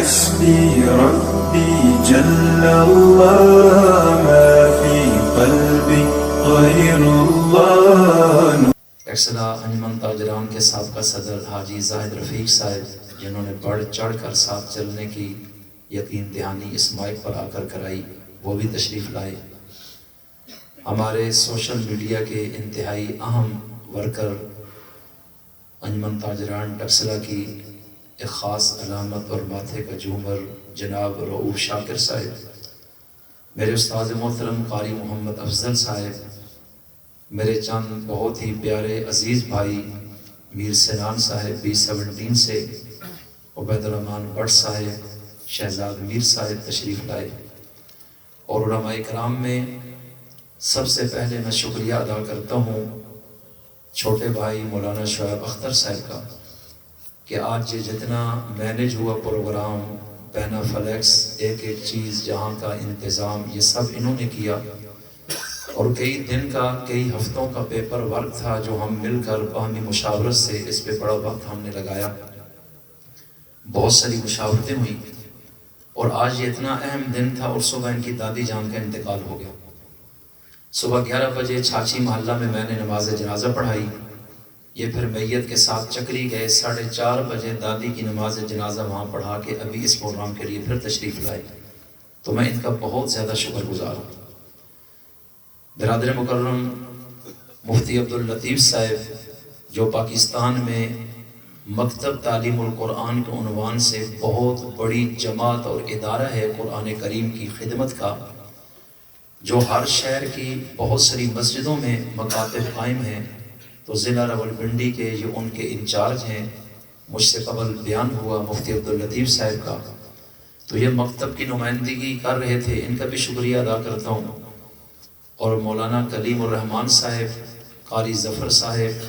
حسبي ربي جل الله ما في قلبي غير الله. ٹیکسلا انجمن تاجران کے سابقہ صدر حاجی زاہد رفیق صاحب جنہوں نے بڑھ چڑھ کر ساتھ چلنے کی یقین دہانی اس مائک پر آ کر کرائی، وہ بھی تشریف لائے. ہمارے سوشل میڈیا کے انتہائی اہم ورکر انجمن تاجران ٹیکسلا کی ایک خاص علامت اور ماتھے کا جھومر جناب رؤوف شاکر صاحب، میرے استاد محترم قاری محمد افضل صاحب، میرے چند بہت ہی پیارے عزیز بھائی میر سنان صاحب B17 سے، عبید الرحمن بٹ صاحب، شہزاد میر صاحب تشریف لائے. اور علماء کرام میں سب سے پہلے میں شکریہ ادا کرتا ہوں چھوٹے بھائی مولانا شعیب اختر صاحب کا کہ آج یہ جتنا مینج ہوا پروگرام، بینا فلیکس، ایک ایک چیز جہاں کا انتظام، یہ سب انہوں نے کیا. اور کئی دن کا، کئی ہفتوں کا پیپر ورک تھا جو ہم مل کر باہمی مشاورت سے اس پہ بڑا وقت ہم نے لگایا، بہت ساری مشاورتیں ہوئیں. اور آج یہ اتنا اہم دن تھا اور صبح ان کی دادی جان کا انتقال ہو گیا. صبح 11 بجے چھاچی محلہ میں میں نے نماز جنازہ پڑھائی، یہ پھر میت کے ساتھ چکری گئے، 4:30 بجے دادی کی نماز جنازہ وہاں پڑھا کے ابھی اس پروگرام کے لیے پھر تشریف لائے. تو میں ان کا بہت زیادہ شکر گزار ہوں. برادر مکرم مفتی عبداللطیف صاحب جو پاکستان میں مکتب تعلیم القرآن کے عنوان سے بہت بڑی جماعت اور ادارہ ہے قرآن کریم کی خدمت کا، جو ہر شہر کی بہت ساری مسجدوں میں مکاتب قائم ہیں، تو ضلع راولپنڈی کے یہ ان کے انچارج ہیں. مجھ سے قبل بیان ہوا مفتی عبداللطیف صاحب کا، تو یہ مکتب کی نمائندگی کر رہے تھے، ان کا بھی شکریہ ادا کرتا ہوں. اور مولانا کلیم الرحمن صاحب، قاری ظفر صاحب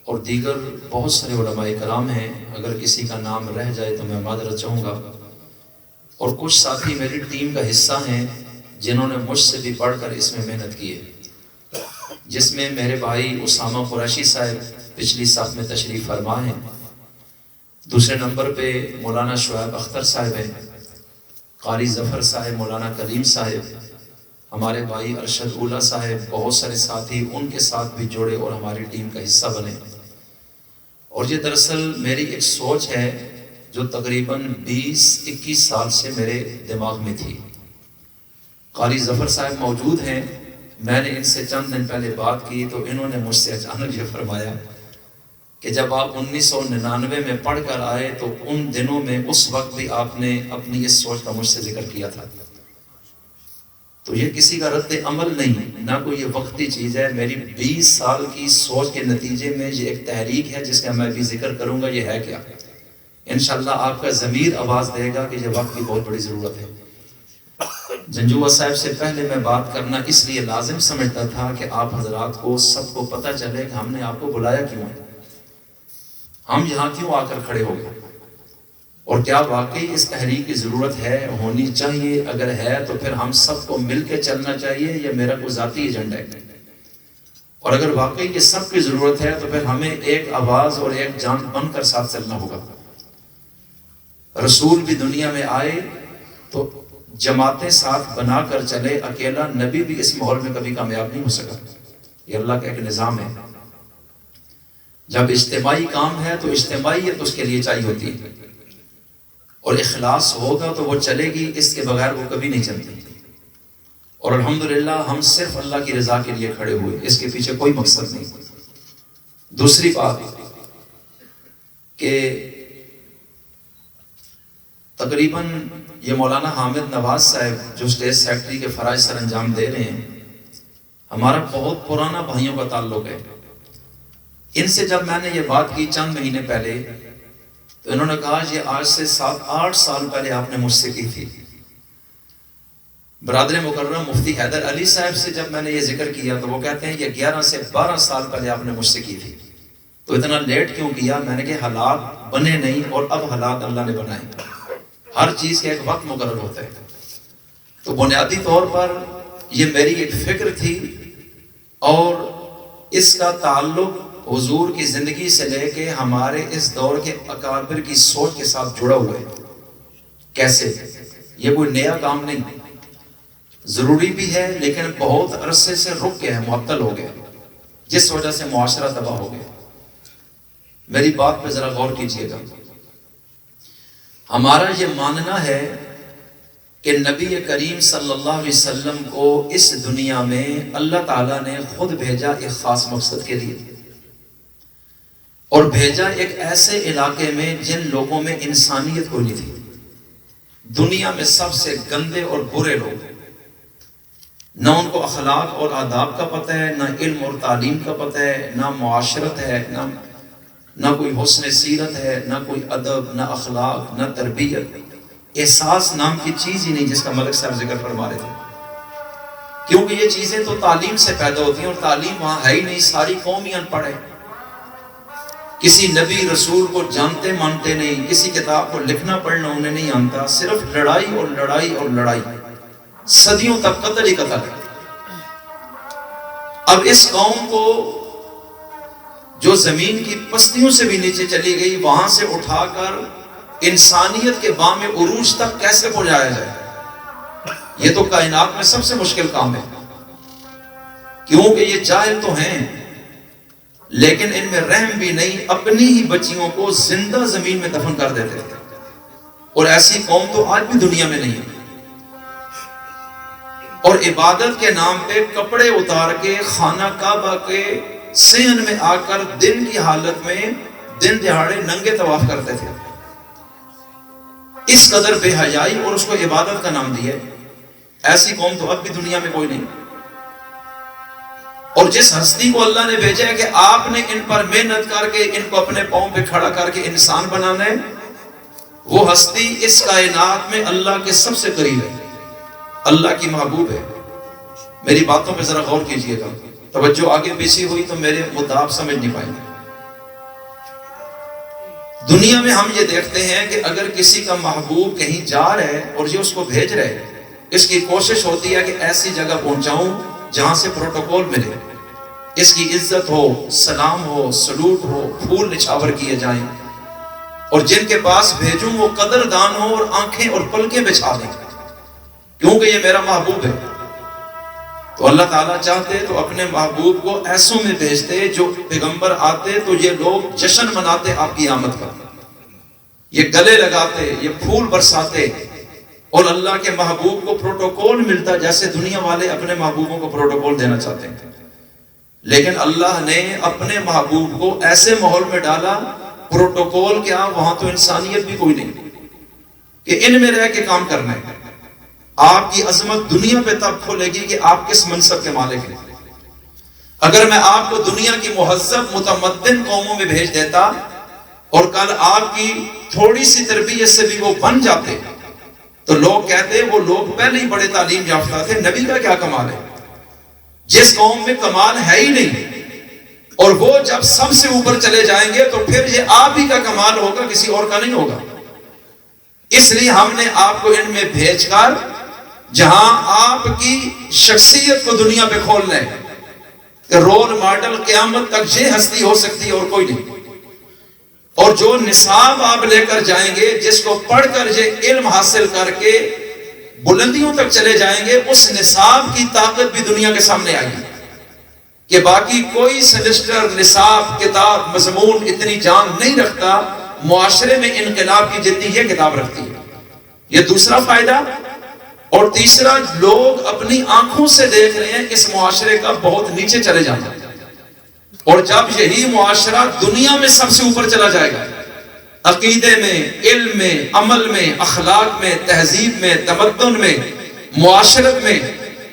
اور دیگر بہت سارے علماء کرام ہیں، اگر کسی کا نام رہ جائے تو میں معذرت چاہوں گا. اور کچھ ساتھی میری ٹیم کا حصہ ہیں جنہوں نے مجھ سے بھی بڑھ کر اس میں محنت کی ہے، جس میں میرے بھائی اسامہ قریشی صاحب پچھلی صف میں تشریف فرما ہیں. دوسرے نمبر پہ مولانا شعیب اختر صاحب ہیں، قاری ظفر صاحب، مولانا کلیم صاحب، ہمارے بھائی ارشد اولا صاحب، بہت سارے ساتھی ان کے ساتھ بھی جڑے اور ہماری ٹیم کا حصہ بنے. اور یہ دراصل میری ایک سوچ ہے جو تقریباً 20-21 سال سے میرے دماغ میں تھی. قاری ظفر صاحب موجود ہیں، میں نے ان سے چند دن پہلے بات کی تو انہوں نے مجھ سے اچانک یہ فرمایا کہ جب آپ 1999 میں پڑھ کر آئے تو ان دنوں میں اس وقت بھی آپ نے اپنی اس سوچ کا مجھ سے ذکر کیا تھا. تو یہ کسی کا رد عمل نہیں، نہ کوئی یہ وقتی چیز ہے، میری 20 سال کی سوچ کے نتیجے میں یہ ایک تحریک ہے جس کا میں بھی ذکر کروں گا. یہ ہے کیا؟ انشاءاللہ آپ کا ضمیر آواز دے گا کہ یہ وقت کی بہت بڑی ضرورت ہے. جنجوہ صاحب سے پہلے میں بات کرنا اس لیے لازم سمجھتا تھا کہ آپ حضرات کو سب کو پتہ چلے کہ ہم نے آپ کو بلایا کیوں ہے، ہم یہاں کیوں آ کر کھڑے ہو گئے، اور کیا واقعی اس تحریک کی ضرورت ہے، ہونی چاہیے. اگر ہے تو پھر ہم سب کو مل کے چلنا چاہیے، یہ میرا کوئی ذاتی ایجنڈا ہے. اور اگر واقعی یہ سب کی ضرورت ہے تو پھر ہمیں ایک آواز اور ایک جان بن کر ساتھ چلنا ہوگا. رسول بھی دنیا میں آئے تو جماعتیں ساتھ بنا کر چلے، اکیلا نبی بھی اس ماحول میں کبھی کامیاب نہیں ہو سکا. یہ اللہ کا ایک نظام ہے. جب اجتماعی کام ہے تو اجتماعیت اس کے لیے چاہیے ہوتی ہے، اور اخلاص ہوگا تو وہ چلے گی، اس کے بغیر وہ کبھی نہیں چلتی. اور الحمدللہ ہم صرف اللہ کی رضا کے لیے کھڑے ہوئے، اس کے پیچھے کوئی مقصد نہیں. دوسری بات کہ تقریباً یہ مولانا حامد نواز صاحب جو اسٹیٹ سیکرٹری کے فرائض سر انجام دے رہے ہیں، ہمارا بہت پرانا بھائیوں کا تعلق ہے. ان سے جب میں نے یہ بات کی چند مہینے پہلے تو انہوں نے کہا یہ آج سے 7-8 سال پہلے آپ نے مجھ سے کی تھی. برادر مکرم مفتی حیدر علی صاحب سے جب میں نے یہ ذکر کیا تو وہ کہتے ہیں یہ 11 سے 12 سال پہلے آپ نے مجھ سے کی تھی. تو اتنا لیٹ کیوں کیا؟ میں نے کہا حالات بنے نہیں، اور اب حالات اللہ نے بنائے. ہر چیز کا ایک وقت مقرر ہوتا ہے. تو بنیادی طور پر یہ میری ایک فکر تھی، اور اس کا تعلق حضور کی زندگی سے لے کے ہمارے اس دور کے اکابر کی سوچ کے ساتھ جڑا ہوا ہے. کیسے؟ یہ کوئی نیا کام نہیں، ضروری بھی ہے لیکن بہت عرصے سے رک گیا ہے، معطل ہو گیا، جس وجہ سے معاشرہ تباہ ہو گیا۔ میری بات پہ ذرا غور کیجئے گا۔ ہمارا یہ ماننا ہے کہ نبی کریم صلی اللہ علیہ وسلم کو اس دنیا میں اللہ تعالیٰ نے خود بھیجا ایک خاص مقصد کے لیے، اور بھیجا ایک ایسے علاقے میں جن لوگوں میں انسانیت کوئی نہیں تھی۔ دنیا میں سب سے گندے اور برے لوگ، نہ ان کو اخلاق اور آداب کا پتہ ہے، نہ علم اور تعلیم کا پتہ ہے، نہ معاشرت ہے، نہ کوئی حسن سیرت ہے، نہ کوئی ادب، نہ اخلاق، نہ تربیت، احساس نام کی چیز ہی نہیں، جس کا ملک صاحب ذکر فرما رہے تھے۔ کیونکہ یہ چیزیں تو تعلیم سے پیدا ہوتی ہیں، اور تعلیم وہاں ہے ہی نہیں، ساری قوم ہی ان پڑھ ہے، کسی نبی رسول کو جانتے مانتے نہیں، کسی کتاب کو لکھنا پڑھنا انہیں نہیں آتا، صرف لڑائی اور لڑائی اور لڑائی، صدیوں تک قتل ہی قتل ہے۔ اب اس قوم کو جو زمین کی پستیوں سے بھی نیچے چلی گئی، وہاں سے اٹھا کر انسانیت کے بام عروج تک کیسے پہنچایا جائے؟ یہ تو کائنات میں سب سے مشکل کام ہے، کیونکہ یہ جاہل تو ہیں لیکن ان میں رحم بھی نہیں، اپنی ہی بچیوں کو زندہ زمین میں دفن کر دیتے تھے، اور ایسی قوم تو آج بھی دنیا میں نہیں ہے۔ اور عبادت کے نام پہ کپڑے اتار کے خانہ کعبہ کے صحن میں آ کر دن کی حالت میں دن دہاڑے ننگے طواف کرتے تھے۔ اس قدر بے حیائی، اور اس کو عبادت کا نام دیا۔ ایسی قوم تو اب بھی دنیا میں کوئی نہیں۔ اور جس ہستی کو اللہ نے بھیجا ہے کہ آپ نے ان پر محنت کر کے ان کو اپنے پاؤں پہ کھڑا کر کے انسان بنانا ہے، وہ ہستی اس کائنات میں اللہ کے سب سے قریب ہے، اللہ کی محبوب ہے۔ میری باتوں پہ ذرا غور کیجئے گا، توجہ آگے پیچھے ہوئی تو میرے مدعا سمجھ نہیں پائیں گے۔ دنیا میں ہم یہ دیکھتے ہیں کہ اگر کسی کا محبوب کہیں جا رہا ہے اور یہ اس کو بھیج رہے ہیں، اس کی کوشش ہوتی ہے کہ ایسی جگہ پہنچاؤں جہاں سے پروٹوکول ملے، اس کی عزت ہو، سلام ہو، سلوٹ ہو، پھول نچھاور کیے جائیں، اور جن کے پاس بھیجوں وہ قدردان ہو اور آنکھیں اور پلکیں بچھا دیں، کیونکہ یہ میرا محبوب ہے۔ تو اللہ تعالیٰ چاہتے تو اپنے محبوب کو ایسوں میں بھیجتے، جو پیغمبر آتے تو یہ لوگ جشن مناتے آپ کی آمد کا، یہ گلے لگاتے، یہ پھول برساتے، اور اللہ کے محبوب کو پروٹوکول ملتا جیسے دنیا والے اپنے محبوبوں کو پروٹوکول دینا چاہتے ہیں۔ لیکن اللہ نے اپنے محبوب کو ایسے ماحول میں ڈالا، پروٹوکول کیا، وہاں تو انسانیت بھی کوئی نہیں کہ ان میں رہ کے کام کرنا ہے۔ آپ کی عظمت دنیا پہ تب کھولے گی کہ آپ کس منصب کے مالک ہیں۔ اگر میں آپ کو دنیا کی مہذب متمدن قوموں میں بھیج دیتا اور کل آپ کی تھوڑی سی تربیت سے بھی وہ بن جاتے تو لوگ کہتے وہ لوگ پہلے ہی بڑے تعلیم یافتہ تھے، نبی کا کیا کمال ہے؟ جس قوم میں کمال ہے ہی نہیں، اور وہ جب سب سے اوپر چلے جائیں گے تو پھر یہ آپ ہی کا کمال ہوگا، کسی اور کا نہیں ہوگا۔ اس لیے ہم نے آپ کو ان میں بھیج کر جہاں آپ کی شخصیت کو دنیا پہ کھولنا ہے کہ رول ماڈل قیامت تک یہ ہستی ہو سکتی ہے اور کوئی نہیں، اور جو نصاب آپ لے کر جائیں گے، جس کو پڑھ کر یہ علم حاصل کر کے بلندیوں تک چلے جائیں گے، اس نصاب کی طاقت بھی دنیا کے سامنے آئے گی کہ باقی کوئی سمسٹر، نصاب، کتاب، مضمون اتنی جان نہیں رکھتا معاشرے میں انقلاب کی جتنی یہ کتاب رکھتی ہے۔ یہ دوسرا فائدہ۔ اور تیسرا، لوگ اپنی آنکھوں سے دیکھ رہے ہیں اس معاشرے کا بہت نیچے چلے جانا، اور جب یہی معاشرہ دنیا میں سب سے اوپر چلا جائے گا، عقیدے میں، علم میں، عمل میں، اخلاق میں، تہذیب میں، تمدن میں، معاشرت میں،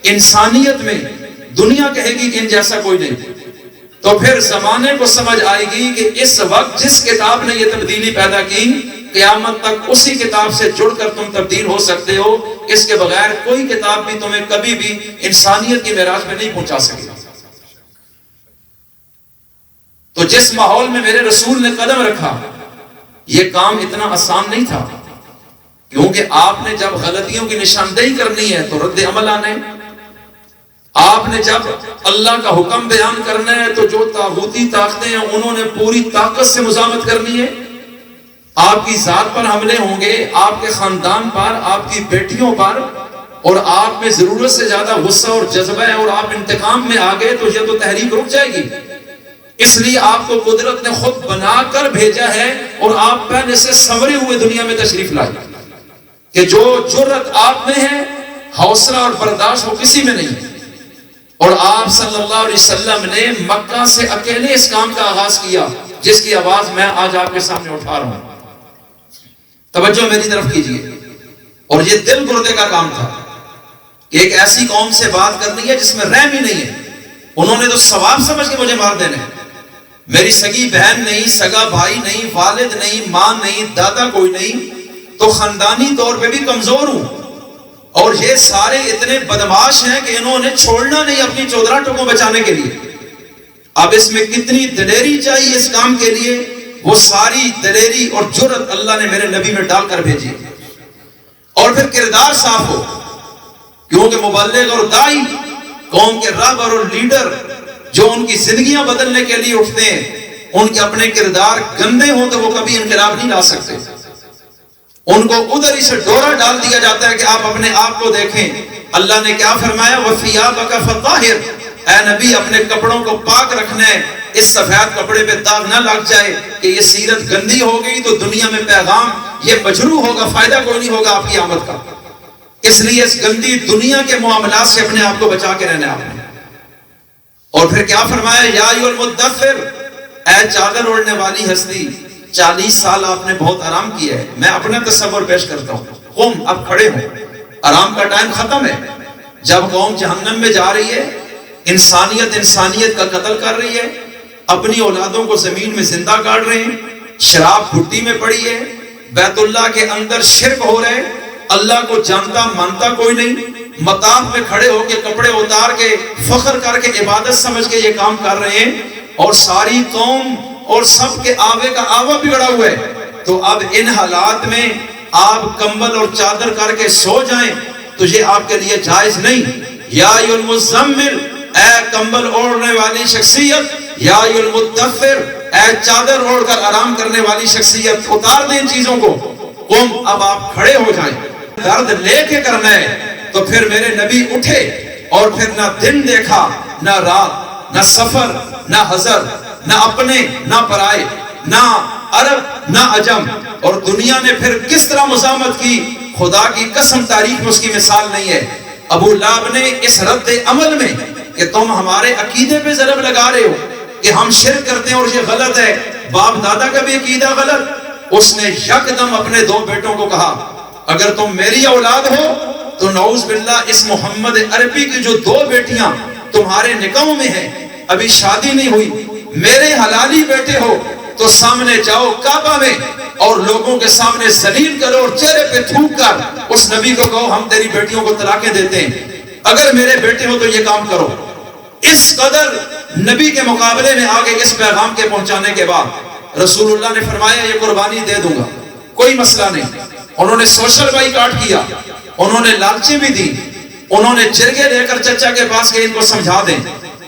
انسانیت میں، دنیا کہے گی ان جیسا کوئی نہیں، تو پھر زمانے کو سمجھ آئے گی کہ اس وقت جس کتاب نے یہ تبدیلی پیدا کی، قیامت تک اسی کتاب سے جڑ کر تم تبدیل ہو سکتے ہو، اس کے بغیر کوئی کتاب بھی تمہیں کبھی بھی انسانیت کی معراج میں نہیں پہنچا سکے۔ تو جس ماحول میں میرے رسول نے قدم رکھا، یہ کام اتنا آسان نہیں تھا، کیونکہ آپ نے جب غلطیوں کی نشاندہی کرنی ہے تو رد عمل آنا ہے، آپ نے جب اللہ کا حکم بیان کرنا ہے تو جو طاغوتی طاقتیں ہیں انہوں نے پوری طاقت سے مزاحمت کرنی ہے، آپ کی ذات پر حملے ہوں گے، آپ کے خاندان پر، آپ کی بیٹیوں پر، اور آپ میں ضرورت سے زیادہ غصہ اور جذبہ ہے اور آپ انتقام میں آ گئے، تو یہ تو تحریک رک جائے گی۔ اس لیے آپ کو قدرت نے خود بنا کر بھیجا ہے اور آپ پہلے سے سنورے ہوئے دنیا میں تشریف لائے کہ جو جرت آپ میں ہے، حوصلہ اور برداشت وہ کسی میں نہیں ہے۔ اور آپ صلی اللہ علیہ وسلم نے مکہ سے اکیلے اس کام کا آغاز کیا جس کی آواز میں آج آپ کے سامنے اٹھا رہا ہوں۔ توجہ میری طرف کیجیے۔ اور یہ دل گردے کا کام تھا کہ ایک ایسی قوم سے بات کرنی ہے جس میں رحم ہی نہیں ہے۔ انہوں نے تو ثواب سمجھ کے مجھے مار دینے، میری سگی بہن نہیں، سگا بھائی نہیں، والد نہیں، ماں نہیں، دادا کوئی نہیں، تو خاندانی طور پہ بھی کمزور ہوں، اور یہ سارے اتنے بدماش ہیں کہ انہوں نے چھوڑنا نہیں اپنی چودرا ٹکوں بچانے کے لیے۔ اب اس میں کتنی دلیری چاہیے اس کام کے لیے، وہ ساری دلیری اور جرت اللہ نے میرے نبی میں ڈال کر بھیجی۔ اور پھر کردار صاف ہو، کیونکہ مبلغ اور دائی قوم کے رہبر اور لیڈر جو ان کی زندگیاں بدلنے کے لیے اٹھتے ہیں، ان کے اپنے کردار گندے ہوں تو وہ کبھی انقلاب نہیں لا سکتے۔ ان کو ادھر ہی سے ڈورا ڈال دیا جاتا ہے کہ آپ اپنے آپ کو دیکھیں۔ اللہ نے کیا فرمایا؟ وَثِيَابَكَ فَطَهِّرْ، اے نبی اپنے کپڑوں کو پاک رکھنا ہے، اس سفید کپڑے پہ داغ نہ لگ جائے کہ یہ سیرت گندی ہو گئی تو دنیا میں پیغام یہ مجروح ہوگا، فائدہ کوئی نہیں ہوگا آپ کی آمد کا۔ اس لیے اس گندی دنیا کے معاملات سے اپنے آپ کو بچا کے رہنا ہے آپ نے۔ اور پھر کیا فرمایا؟ یا ایھا المدثر، اے چادر اوڑھنے والی ہستی، 40 سال آپ نے بہت آرام کیا ہے، میں اپنا تصور پیش کرتا ہوں، قوم اب کھڑے ہوں، آرام کا ٹائم ختم ہے۔ جب قوم جہنم میں جا رہی ہے، انسانیت کا قتل کر رہی ہے، اپنی اولادوں کو زمین میں زندہ کاٹ رہے ہیں، شراب بھٹی میں پڑی ہے، بیت اللہ کے اندر شرک ہو رہے، اللہ کو جانتا مانتا کوئی نہیں، مطاف میں کھڑے ہو کے کپڑے اتار کے فخر کر کے عبادت سمجھ کے یہ کام کر رہے ہیں، اور ساری قوم اور سب کے آوے کا آوا بگڑا ہوا ہے۔ تو اب ان حالات میں آپ کمبل اور چادر کر کے سو جائیں تو یہ آپ کے لیے جائز نہیں۔ یا ایھا المزمل، اے کمبل اوڑھنے والی شخصیت، یا ایھا المدثر، اے چادر اوڑھ کر آرام کرنے والی شخصیت، اتار دیں ان چیزوں کو۔ قوم اب آپ کھڑے ہو جائیں، درد لے کے کرنا ہے۔ تو پھر میرے نبی اٹھے، اور پھر نہ دن دیکھا نہ رات، نہ سفر نہ حضر، نہ اپنے نہ پرائے، نہ عرب نہ عجم، اور دنیا نے پھر کس طرح مزاحمت کی، خدا کی قسم تاریخ میں اس کی مثال نہیں ہے۔ ابو لہب نے اس رد عمل میں کہ تم ہمارے عقیدے پہ ضرب لگا رہے ہو کہ ہم شرک کرتے ہیں اور یہ غلط ہے، باپ دادا کا بھی عقیدہ غلط، اس نے یکدم اپنے 2 بیٹوں کو کہا اگر تم میری اولاد ہو تو نعوذ باللہ اس محمد عربی کی جو 2 بیٹیاں تمہارے نکاحوں میں ہیں، ابھی شادی نہیں ہوئی، میرے حلالی بیٹے ہو تو سامنے جاؤ کعبہ میں اور لوگوں کے سامنے ذلیل کرو اور چہرے پہ تھوک کر اس نبی کو کہو ہم تیری بیٹیوں کو طلاقیں دیتے ہیں، اگر میرے بیٹے ہو تو یہ کام کرو۔ اس قدر نبی کے مقابلے میں آگے اس پیغام کے پہنچانے کے بعد رسول اللہ نے فرمایا یہ قربانی دے دوں گا، کوئی مسئلہ نہیں۔ انہوں نے سوشل بائیکاٹ کیا، انہوں نے لالچیں بھی دی، انہوں نے جرگے لے کر چچا کے پاس کہ ان کو سمجھا دیں،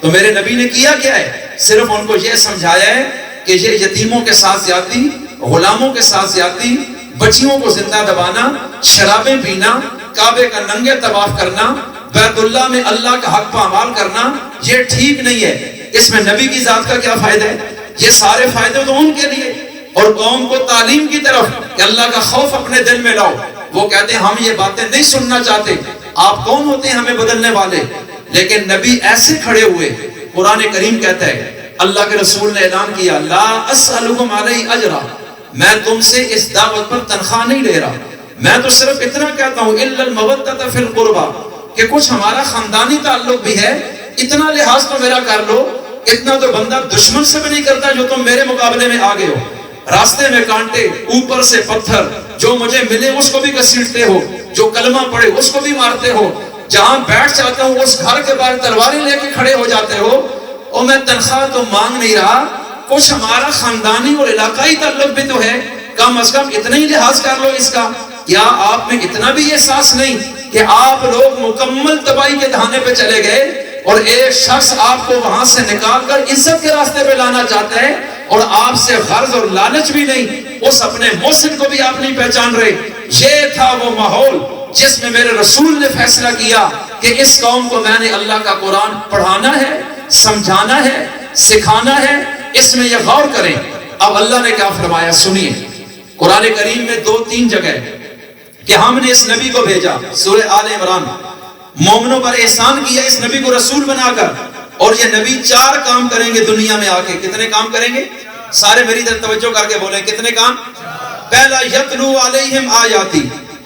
تو میرے نبی نے کیا کیا ہے؟ صرف ان کو یہ سمجھایا ہے کہ یہ یتیموں کے ساتھ زیادتی، غلاموں کے ساتھ زیادتی، بچیوں کو زندہ دبانا، شرابیں پینا، کعبے کا ننگے طواف کرنا، بیت اللہ میں اللہ کا حق پامال کرنا، یہ ٹھیک نہیں ہے۔ اس میں نبی کی ذات کا کیا فائدہ ہے؟ یہ سارے فائدے تو ان کے لیے، اور قوم کو تعلیم کی طرف کہ اللہ کا خوف اپنے دل میں لاؤ۔ وہ کہتے ہیں ہم یہ باتیں نہیں سننا چاہتے، آپ کون ہوتے ہیں ہمیں بدلنے والے؟ لیکن نبی ایسے کھڑے ہوئے، قرآن کریم کہتا ہے، اللہ کے رسول نے اعلان کیا لا اسألکم علیہ اجرا، میں تم سے اس دعوت پر تنخواہ نہیں لے رہا، میں تو صرف اتنا کہتا ہوں الا المودۃ فی القربى، کہ کچھ ہمارا خاندانی تعلق بھی ہے، اتنا لحاظ تو میرا کر لو، اتنا تو بندہ دشمن سے بھی نہیں کرتا جو تم میرے مقابلے میں آگے ہو۔ راستے میں کانٹے، اوپر سے پتھر، جو مجھے ملے اس کو بھی گھسیٹتے ہو، جو کلمہ پڑھے اس کو بھی مارتے ہو، جہاں بیٹھ جاتا ہوں اس گھر کے باہر تلواریں لے کے کھڑے ہو جاتے ہو، اور میں تنخواہ تو مانگ نہیں رہا، کچھ ہمارا خاندانی اور علاقائی تعلق بھی تو ہے، کم از کم اتنا ہی لحاظ کر لو اس کا۔ کیا آپ میں اتنا بھی احساس نہیں کہ آپ لوگ مکمل تباہی کے دہانے پہ چلے گئے اور ایک شخص آپ کو وہاں سے نکال کر عزت کے راستے پہ لانا چاہتا ہے، اور آپ سے غرض اور لالچ بھی نہیں، اس اپنے محسن کو بھی آپ نہیں پہچان رہے۔ یہ تھا وہ ماحول جس میں میرے رسول نے فیصلہ کیا کہ اس قوم کو میں نے اللہ کا قرآن پڑھانا ہے، سمجھانا ہے، سکھانا ہے، اس میں یہ غور کریں۔ اب اللہ نے کیا فرمایا سنیے، قرآن کریم میں 2-3 جگہ کہ ہم نے اس نبی کو بھیجا، سورہ آل عمران، مومنوں پر احسان کیا اس نبی کو رسول بنا کر، اور یہ نبی 4 کام کریں گے دنیا میں آ کے۔ کتنے کام کریں گے؟ سارے میری طرف توجہ کر کے بولیں، کتنے کام؟ پہلا، یتلو علیہم آیاتی،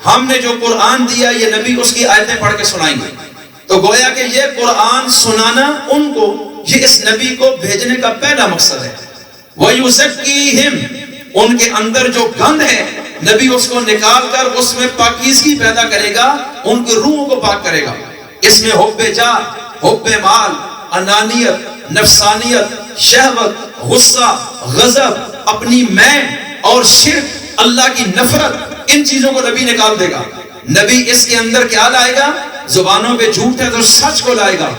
ہم نے جو قرآن دیا یہ نبی اس کی آیتیں پڑھ کے سنائیں گے۔ تو گویا کہ یہ قرآن سنانا ان کو، یہ اس نبی کو بھیجنے کا پہلا مقصد ہے۔ وَيُزَكِّيهِمْ، ان کے اندر جو گند ہے نبی اس کو نکال کر اس میں پاکیزگی پیدا کرے گا، ان کی روحوں کو پاک کرے گا۔ اس میں حب جاہ، حب مال، انانیت، نفسانیت، شہوت، غصہ، غضب، اپنی میں اور شرک، اللہ کی نفرت، ان چیزوں کو نبی نکال دے گا۔ نبی اس کے اندر کیا لائے گا؟ زبانوں پہ جھوٹ ہے تو سچ کو لائے گا،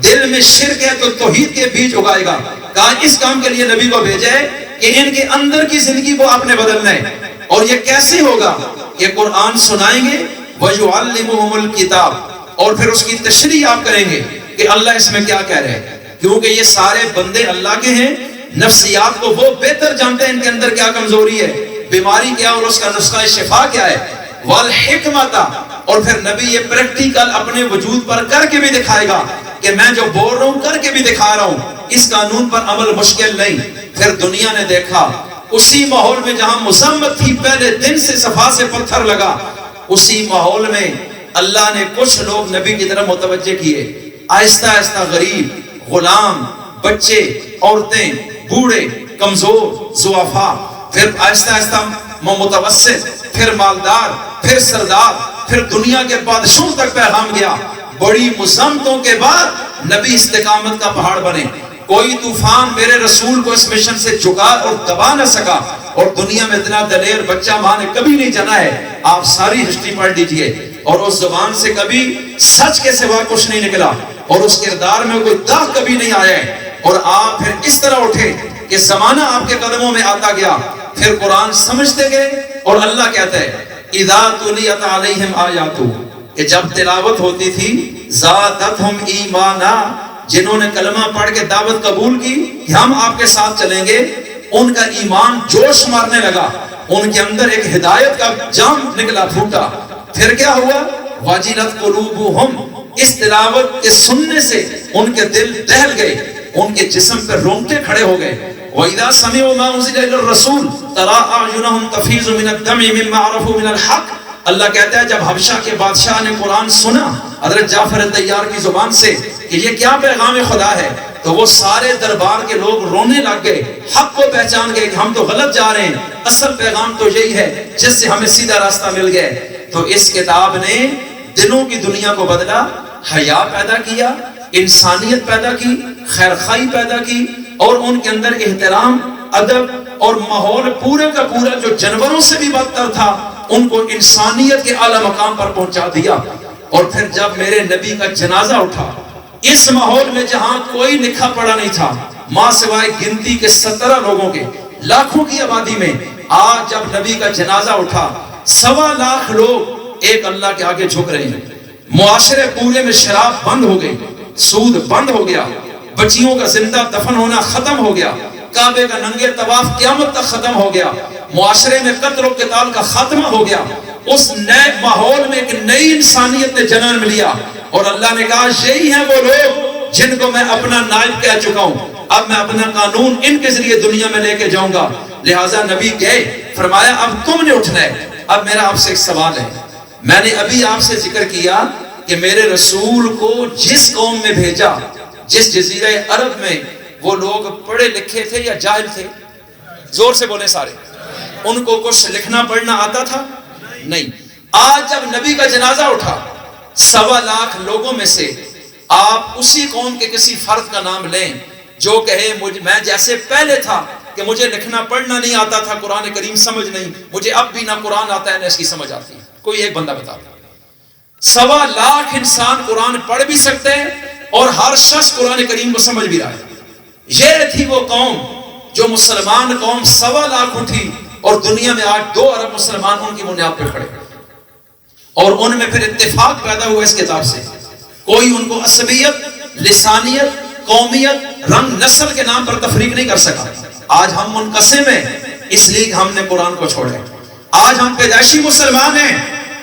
دل میں شرک ہے تو توحید کے بیج اگائے گا۔ کہا اس کام کے لیے نبی کو بھیجے کہ ان کے اندر کی زندگی کو آپ نے بدلنا ہے۔ اور یہ کیسے ہوگا؟ یہ قرآن سنائیں گے، وَيُعَلِّمُهُمُ الْكِتَابِ، اور پھر اس کی تشریح آپ کریں گے کہ اللہ اس میں کیا کہہ رہے ہیں، کیونکہ یہ سارے بندے اللہ کے ہیں، نفسیات کو وہ بہتر جانتے ہیں ان کے اندر کیا کمزوری ہے، بیماری کیا اور اس کا نسخہ شفا کیا ہے۔ وَالْحِکْمَةَ، اور پھر نبی یہ پریکٹیکل اپنے وجود پر کر کے بھی دکھائے گا کہ میں جو بول رہا ہوں کر کے بھی دکھا رہا ہوں، اس قانون پر عمل مشکل نہیں۔ پھر دنیا نے دیکھا اسی ماحول میں جہاں مذمت تھی، پہلے دن سے صفا سے پتھر لگا، اسی ماحول میں اللہ نے کچھ لوگ نبی کی طرف متوجہ کیے، آہستہ آہستہ غریب، غلام، بچے، عورتیں، بوڑھے، کمزور، ضعفاء، پھر آہستہ آہستہ متوسط، پھر مالدار، پھر سردار، پھر دنیا کے بادشاہوں تک پیغام گیا۔ بڑی مذمتوں کے بعد نبی استقامت کا پہاڑ بنے۔ کوئی طوفان میرے رسول کو اس مشن سے جھکا اور دبا نہ سکا، اور دنیا میں اتنا دلیر بچہ ماں نے کبھی نہیں جنا ہے۔ آپ ساری ہسٹری پڑھ لیجئے، اور اس زبان سے کبھی سچ کے سوا کچھ نہیں نکلا، اور اس کردار میں کوئی داغ کبھی نہیں آیا ہے۔ اور آپ پھر اس طرح اٹھے کہ زمانہ آپ کے قدموں میں آتا گیا، پھر قرآن سمجھتے گئے، اور اللہ کہتا ہے اِذَا تُلِيَتْ عَلَيْهِمْ آیَاتُ، کہ جب تلاوت ہوتی تھی، زَادَتْهُمْ ایمانا، جنہوں نے کلمہ پڑھ کے دعوت قبول کی کہ ہم آپ کے ساتھ چلیں گے، ان کا ایمان جوش مارنے لگا، ان کے اندر ایک ہدایت کا جام نکلا، پھوٹا۔ پھر کیا ہوا؟ وَجِلَتْ قُلُوبُهُمْ، اس تلاوت کے سننے سے ان کے دل دہل گئے، ان کے جسم پر رونگٹے کھڑے ہو گئے۔ وَإِذَا سَمِعُوا مَا أُنزِلَ إِلَى الرَّسُولِ تَرَىٰ أَعْيُنَهُمْ تَفِيضُ مِنَ الدَّمْعِ مِمَّا عَرَفُوا مِنَ الْحَقِّ، اللہ کہتا ہے جب حبشہ کے بادشاہ نے قرآن سنا حضرت جعفر طیار کی زبان سے کہ یہ کیا پیغام خدا ہے، تو وہ سارے دربار کے لوگ رونے لگ گئے، حق کو پہچان گئے کہ ہم تو غلط جا رہے ہیں، اصل پیغام تو یہی ہے جس سے ہمیں سیدھا راستہ مل گیا۔ تو اس کتاب نے دلوں کی دنیا کو بدلا، حیا پیدا کیا، انسانیت پیدا کی، خیرخواہی پیدا کی، اور ان کے اندر احترام، ادب اور ماحول پورے کا پورا جو جانوروں سے بھی بدتر تھا ان کو انسانیت کے اعلیٰ مقام پر پہنچا دیا۔ اور پھر جب میرے نبی کا جنازہ اٹھا، اس ماحول میں جہاں کوئی لکھا پڑھا نہیں تھا، ماں سوائے گنتی کے 17 لوگوں کے، لاکھوں کی آبادی میں، آج جب نبی کا جنازہ اٹھا، 1.25 لاکھ لوگ ایک اللہ کے آگے جھک رہے ہیں۔ معاشرے پورے میں شراب بند ہو گئی، سود بند ہو گیا، بچیوں کا زندہ دفن ہونا ختم ہو گیا، کعبے کا ننگے طواف قیامت تک ختم ہو گیا، معاشرے میں قتل و قتال کا خاتمہ ہو گیا۔ اس نئے ماحول میں ایک نئی انسانیت نے جنم لیا، اور اللہ نے کہا یہی ہیں وہ لوگ جن کو میں اپنا نائب کہہ چکا ہوں، اب میں اپنا قانون ان کے ذریعے دنیا میں لے کے جاؤں گا۔ لہٰذا نبی گئے، فرمایا اب تم نے اٹھنا ہے۔ اب میرا آپ سے ایک سوال ہے، میں نے ابھی آپ سے ذکر کیا کہ میرے رسول کو جس قوم میں بھیجا، جس جزیرہ عرب میں، وہ لوگ پڑھے لکھے تھے یا جاہل تھے؟ زور سے بولیں سارے، ان کو کچھ لکھنا پڑھنا آتا تھا؟ نہیں۔ آج جب نبی کا جنازہ اٹھا، 1.25 لاکھ لوگوں میں سے آپ اسی قوم کے کسی فرد کا نام لیں جو کہے میں جیسے پہلے تھا کہ مجھے لکھنا پڑھنا نہیں آتا تھا، قرآن کریم سمجھ نہیں، مجھے اب بھی نہ قرآن آتا ہے نہ اس کی سمجھ آتی ہے، کوئی ایک بندہ بتا دے۔ 1.25 لاکھ انسان قرآن پڑھ بھی سکتے ہیں اور ہر شخص قرآن کریم کو سمجھ بھی رہا ہے۔ یہ تھی وہ قوم جو مسلمان قوم 1.25 لاکھ اٹھی اور دنیا میں آج 2 ارب مسلمان ان کی بنیاد پہ کھڑے، اور ان میں پھر اتفاق پیدا ہوا اس کتاب سے. کوئی ان کو عصبیت، لسانیت، قومیت، رنگ، نسل کے نام پر تفریق نہیں کر سکا. آج ہم منقسم ہیں اس لیے ہم نے قرآن کو چھوڑا. آج ہم پیدائشی مسلمان ہیں،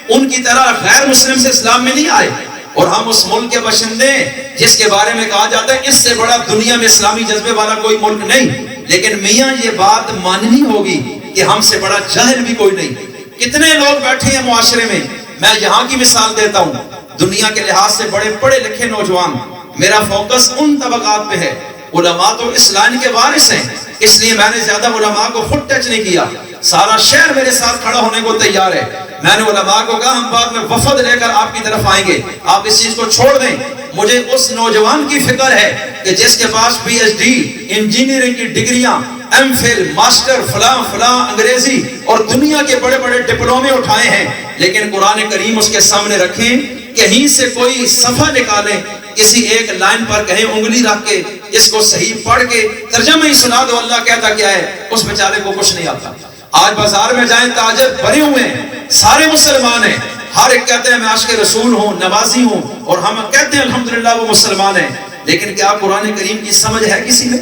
ان کی طرح غیر مسلم سے اسلام میں نہیں آئے، اور ہم اس ملک کے باشندے ہیں جس کے بارے میں کہا جاتا ہے اس سے بڑا دنیا میں اسلامی جذبے والا کوئی ملک نہیں. لیکن میاں یہ بات ماننی ہوگی کہ ہم سے بڑا جاہل بھی کوئی نہیں. کتنے لوگ بیٹھے ہیں معاشرے میں، میں یہاں کی مثال دیتا ہوں، دنیا کے لحاظ سے بڑے پڑھے لکھے نوجوان. میرا فوکس ان طبقات پہ ہے. علماء تو اس لائن کے وارث ہیں، اس لیے میں نے زیادہ علماء کو خود ٹچ نہیں کیا. سارا شہر میرے ساتھ کھڑا ہونے کو تیار ہے. میں نے علماء کو کہا ہم بعد میں وفد لے کر آپ کی طرف آئیں گے، آپ اس چیز کو چھوڑ دیں. مجھے اس نوجوان کی فکر ہے کہ جس کے پاس پی ایچ ڈی، انجینئرنگ کی ڈگریاں، ایم فل، ماسٹر، فلاں فلاں، انگریزی اور دنیا کے بڑے بڑے ڈپلومے اٹھائے ہیں، لیکن قرآن کریم اس کے سامنے رکھیں، کہیں سے کوئی صفحہ نکالیں، کسی ایک لائن پر کہیں انگلی رکھ کے اس کو صحیح پڑھ کے ترجمہ ہی سنا دو اللہ کہتا کیا ہے، اس بیچارے کو کچھ نہیں آتا. آج بازار میں جائیں تاجر بھرے ہوئے ہیں، سارے مسلمان ہیں، ہر ایک کہتے ہیں میں عاشق رسول ہوں، نمازی ہوں، اور ہم کہتے ہیں الحمدللہ وہ مسلمان ہیں. لیکن کیا قرآن کریم کی سمجھ ہے کسی میں؟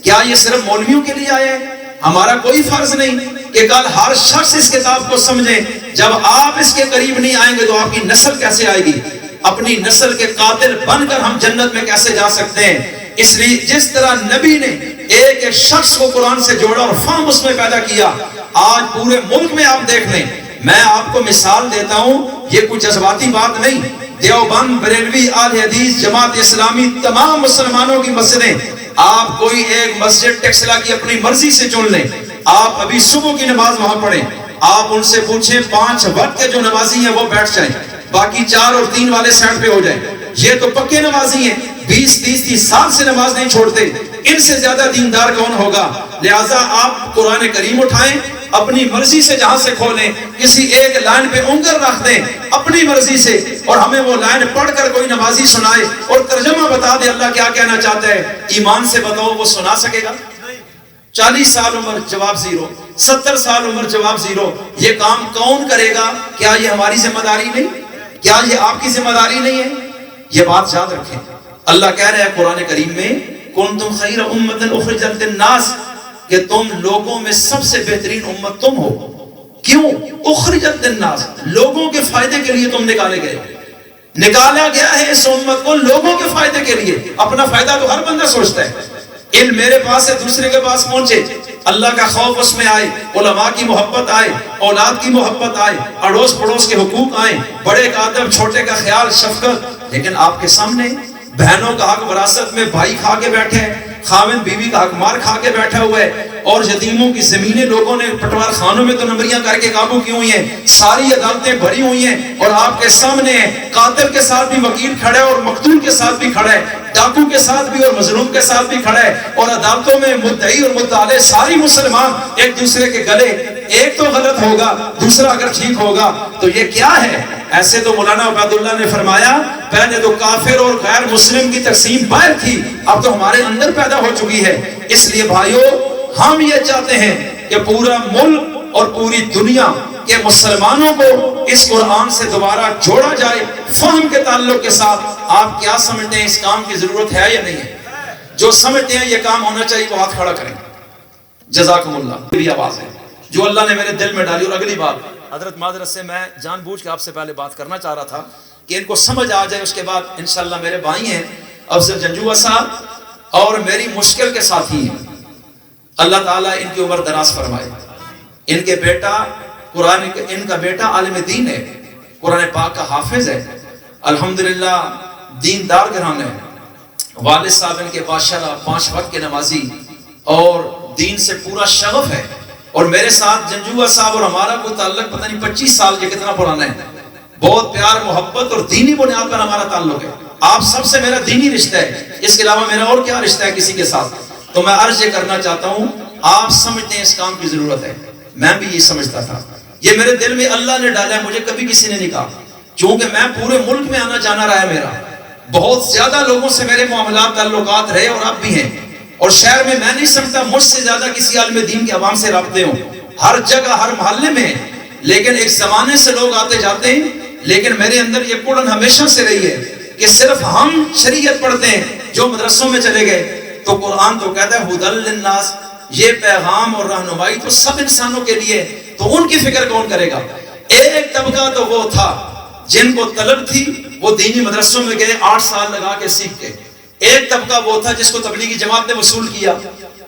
کیا یہ صرف مولویوں کے لیے آیا ہے؟ ہمارا کوئی فرض نہیں کہ کل ہر شخص اس کتاب کو سمجھے. جب آپ اس کے قریب نہیں آئیں گے تو آپ کی نسل کیسے آئے گی؟ اپنی نسل کے قاتل بن کر ہم جنت میں کیسے جا سکتے ہیں؟ اس لیے جس طرح نبی نے ایک ایک شخص کو قرآن سے جوڑا اور فہم اس میں پیدا کیا، آج پورے ملک میں آپ دیکھ لیں. میں آپ کو مثال دیتا ہوں، یہ کوئی جذباتی بات نہیں. دیوبند، بریلوی، اہل حدیث، جماعت اسلامی، تمام مسلمانوں کی مسجدیں، آپ کوئی ایک مسجد ٹیکسلا کی اپنی مرضی سے چن لیں. آپ ابھی صبح کی نماز وہاں پڑھیں، آپ ان سے پوچھیں 5 وقت کے جو نمازی ہیں وہ بیٹھ جائیں، باقی 4 اور 3 والے سائڈ پہ ہو جائیں. یہ تو پکے نمازی ہیں، 20-30 سال سے نماز نہیں چھوڑتے. ان سے زیادہ دیندار کون ہوگا؟ لہٰذا آپ قرآن کریم اٹھائیں، اپنی مرضی سے جہاں سے کھولیں، کسی ایک لائن پہ انگل رکھ دیں اپنی مرضی سے، اور ہمیں وہ لائن پڑھ کر کوئی نمازی سنائے اور ترجمہ بتا دے اللہ کیا کہنا چاہتا ہے. ایمان سے بتاؤ وہ سنا سکے گا؟ 40 سال عمر جواب زیرو، 70 سال عمر جواب زیرو. یہ کام کون کرے گا؟ کیا یہ ہماری ذمہ داری نہیں؟ کیا یہ آپ کی ذمہ داری نہیں ہے؟ یہ بات یاد رکھیں. اللہ کہہ رہا ہے قرآن کریم میں کنتم خیر امۃ اخرجت للناس، کہ تم لوگوں میں سب سے بہترین امت تم ہو. کیوں؟ اخرجت للناس، لوگوں کے فائدے کے لیے تم نکالے گئے. نکالا گیا ہے اس امت کو لوگوں کے فائدے کے لیے. اپنا فائدہ تو ہر بندہ سوچتا ہے. علم میرے پاس ہے، دوسرے کے پاس پہنچے، اللہ کا خوف اس میں آئے، علماء کی محبت آئے، اولاد کی محبت آئے، اڑوس پڑوس کے حقوق آئے، بڑے کا ادب، چھوٹے کا خیال، شفقت. لیکن آپ کے سامنے بہنوں کا حق وراثت میں بھائی کھا کے بیٹھے ہیں، خاوند بیوی کا حق مار کھا کے بیٹھا ہوا ہے، اور یتیموں کی زمینیں لوگوں نے پٹوار خانوں میں تو نمبریاں کر کے قابو کی ہوئی ہیں، ساری عدالتیں بھری ہوئی ہیں، اور آپ کے سامنے قاتل کے ساتھ بھی وکیل کھڑا ہے اور مقتول کے ساتھ بھی کھڑا ہے، ڈاکو کے ساتھ بھی اور مظلوم کے ساتھ بھی کھڑا ہے، اور عدالتوں میں مدعی اور مدعا ساری مسلمان ایک دوسرے کے گلے. ایک تو غلط ہوگا، دوسرا اگر ٹھیک ہوگا تو یہ کیا ہے؟ ایسے تو مولانا عبید اللہ نے فرمایا پہلے تو کافر اور غیر مسلم کی تقسیم باہر تھی، اب تو ہمارے اندر پیدا ہو چکی ہے. اس لیے بھائیو ہم یہ چاہتے ہیں کہ پورا ملک اور پوری دنیا کے مسلمانوں کو اس قرآن سے دوبارہ جوڑا جائے فہم کے تعلق کے ساتھ. آپ کیا سمجھتے ہیں اس کام کی ضرورت ہے یا نہیں ہے؟ جو سمجھتے ہیں یہ کام ہونا چاہیے وہ ہاتھ کھڑا کریں. جزاکم اللہ. میری آواز ہے جو اللہ نے میرے دل میں ڈالی. اور اگلی بات حضرت معذرت سے میں جان بوجھ کے آپ سے پہلے بات کرنا چاہ رہا تھا کہ ان کو سمجھ آ جائے، اس کے بعد انشاءاللہ میرے بھائی ہیں افضل جنجوہ صاحب اور میری مشکل کے ساتھی ہیں، اللہ تعالیٰ ان کی عمر دراز فرمائے. ان کے بیٹا ان کا بیٹا عالم دین ہے، قرآن پاک کا حافظ ہے، الحمدللہ دیندار گھرانے ہے. والد صاحب ان کے ماشاءاللہ 5 وقت کے نمازی اور دین سے پورا شغف ہے. اور میرے ساتھ جنجوہ صاحب اور ہمارا کوئی تعلق پتہ نہیں 25 سال کے کتنا پرانا ہے. بہت پیار محبت اور دینی بنیاد پر ہمارا تعلق ہے. آپ سب سے میرا دینی رشتہ ہے، اس کے علاوہ میرا اور کیا رشتہ ہے کسی کے ساتھ. تو میں عرض یہ کرنا چاہتا ہوں، آپ سمجھتے ہیں اس کام کی ضرورت ہے، میں بھی یہ سمجھتا تھا. یہ میرے دل میں اللہ نے ڈالا ہے، مجھے کبھی کسی نے نہیں کہا. چونکہ میں پورے ملک میں آنا جانا رہا ہے، میرا بہت زیادہ لوگوں سے میرے معاملات تعلقات رہے اور اب بھی ہیں. اور شہر میں میں نہیں سمجھتا مجھ سے زیادہ کسی عالم دین کے عوام سے رابطے ہوں، ہر جگہ ہر محلے میں، لیکن ایک زمانے سے لوگ آتے جاتے ہیں، لیکن میرے اندر یہ کڑن ہمیشہ سے رہی ہے کہ صرف ہم شریعت پڑھتے ہیں جو مدرسوں میں چلے گئے۔ تو قرآن تو کہتا ہے ھدی للناس، یہ پیغام اور رہنمائی تو سب انسانوں کے لیے، تو ان کی فکر کون کرے گا؟ ایک طبقہ تو وہ تھا جن کو طلب تھی، وہ دینی مدرسوں میں گئے 8 سال لگا کے سیکھ کے۔ ایک طبقہ وہ تھا جس کو تبلیغی جماعت نے وصول کیا،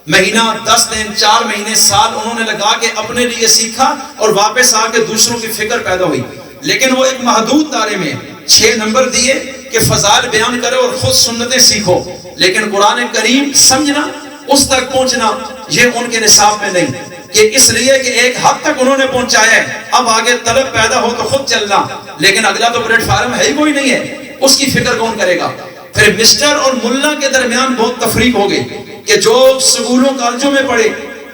مہینہ 10 دن 4 مہینے سال انہوں نے لگا کے اپنے لیے سیکھا اور واپس آ کے دوسروں کی فکر پیدا ہوئی، لیکن وہ ایک محدود دائرے میں 6 نمبر دیے کہ فضائل بیان کرو اور خود سنتیں سیکھو، لیکن قرآن کریم سمجھنا، اس تک پہنچنا، یہ ان کے نصاب میں نہیں، کہ اس لیے کہ ایک حد تک انہوں نے پہنچایا ہے، اب آگے طلب پیدا ہو تو خود چلنا، لیکن اگلا تو پلیٹ فارم ہے ہی کوئی نہیں ہے، اس کی فکر کون کرے گا؟ پھر مسٹر اور ملا کے درمیان بہت تفریق ہو گئی کہ جو سکولوں کالجوں میں پڑھے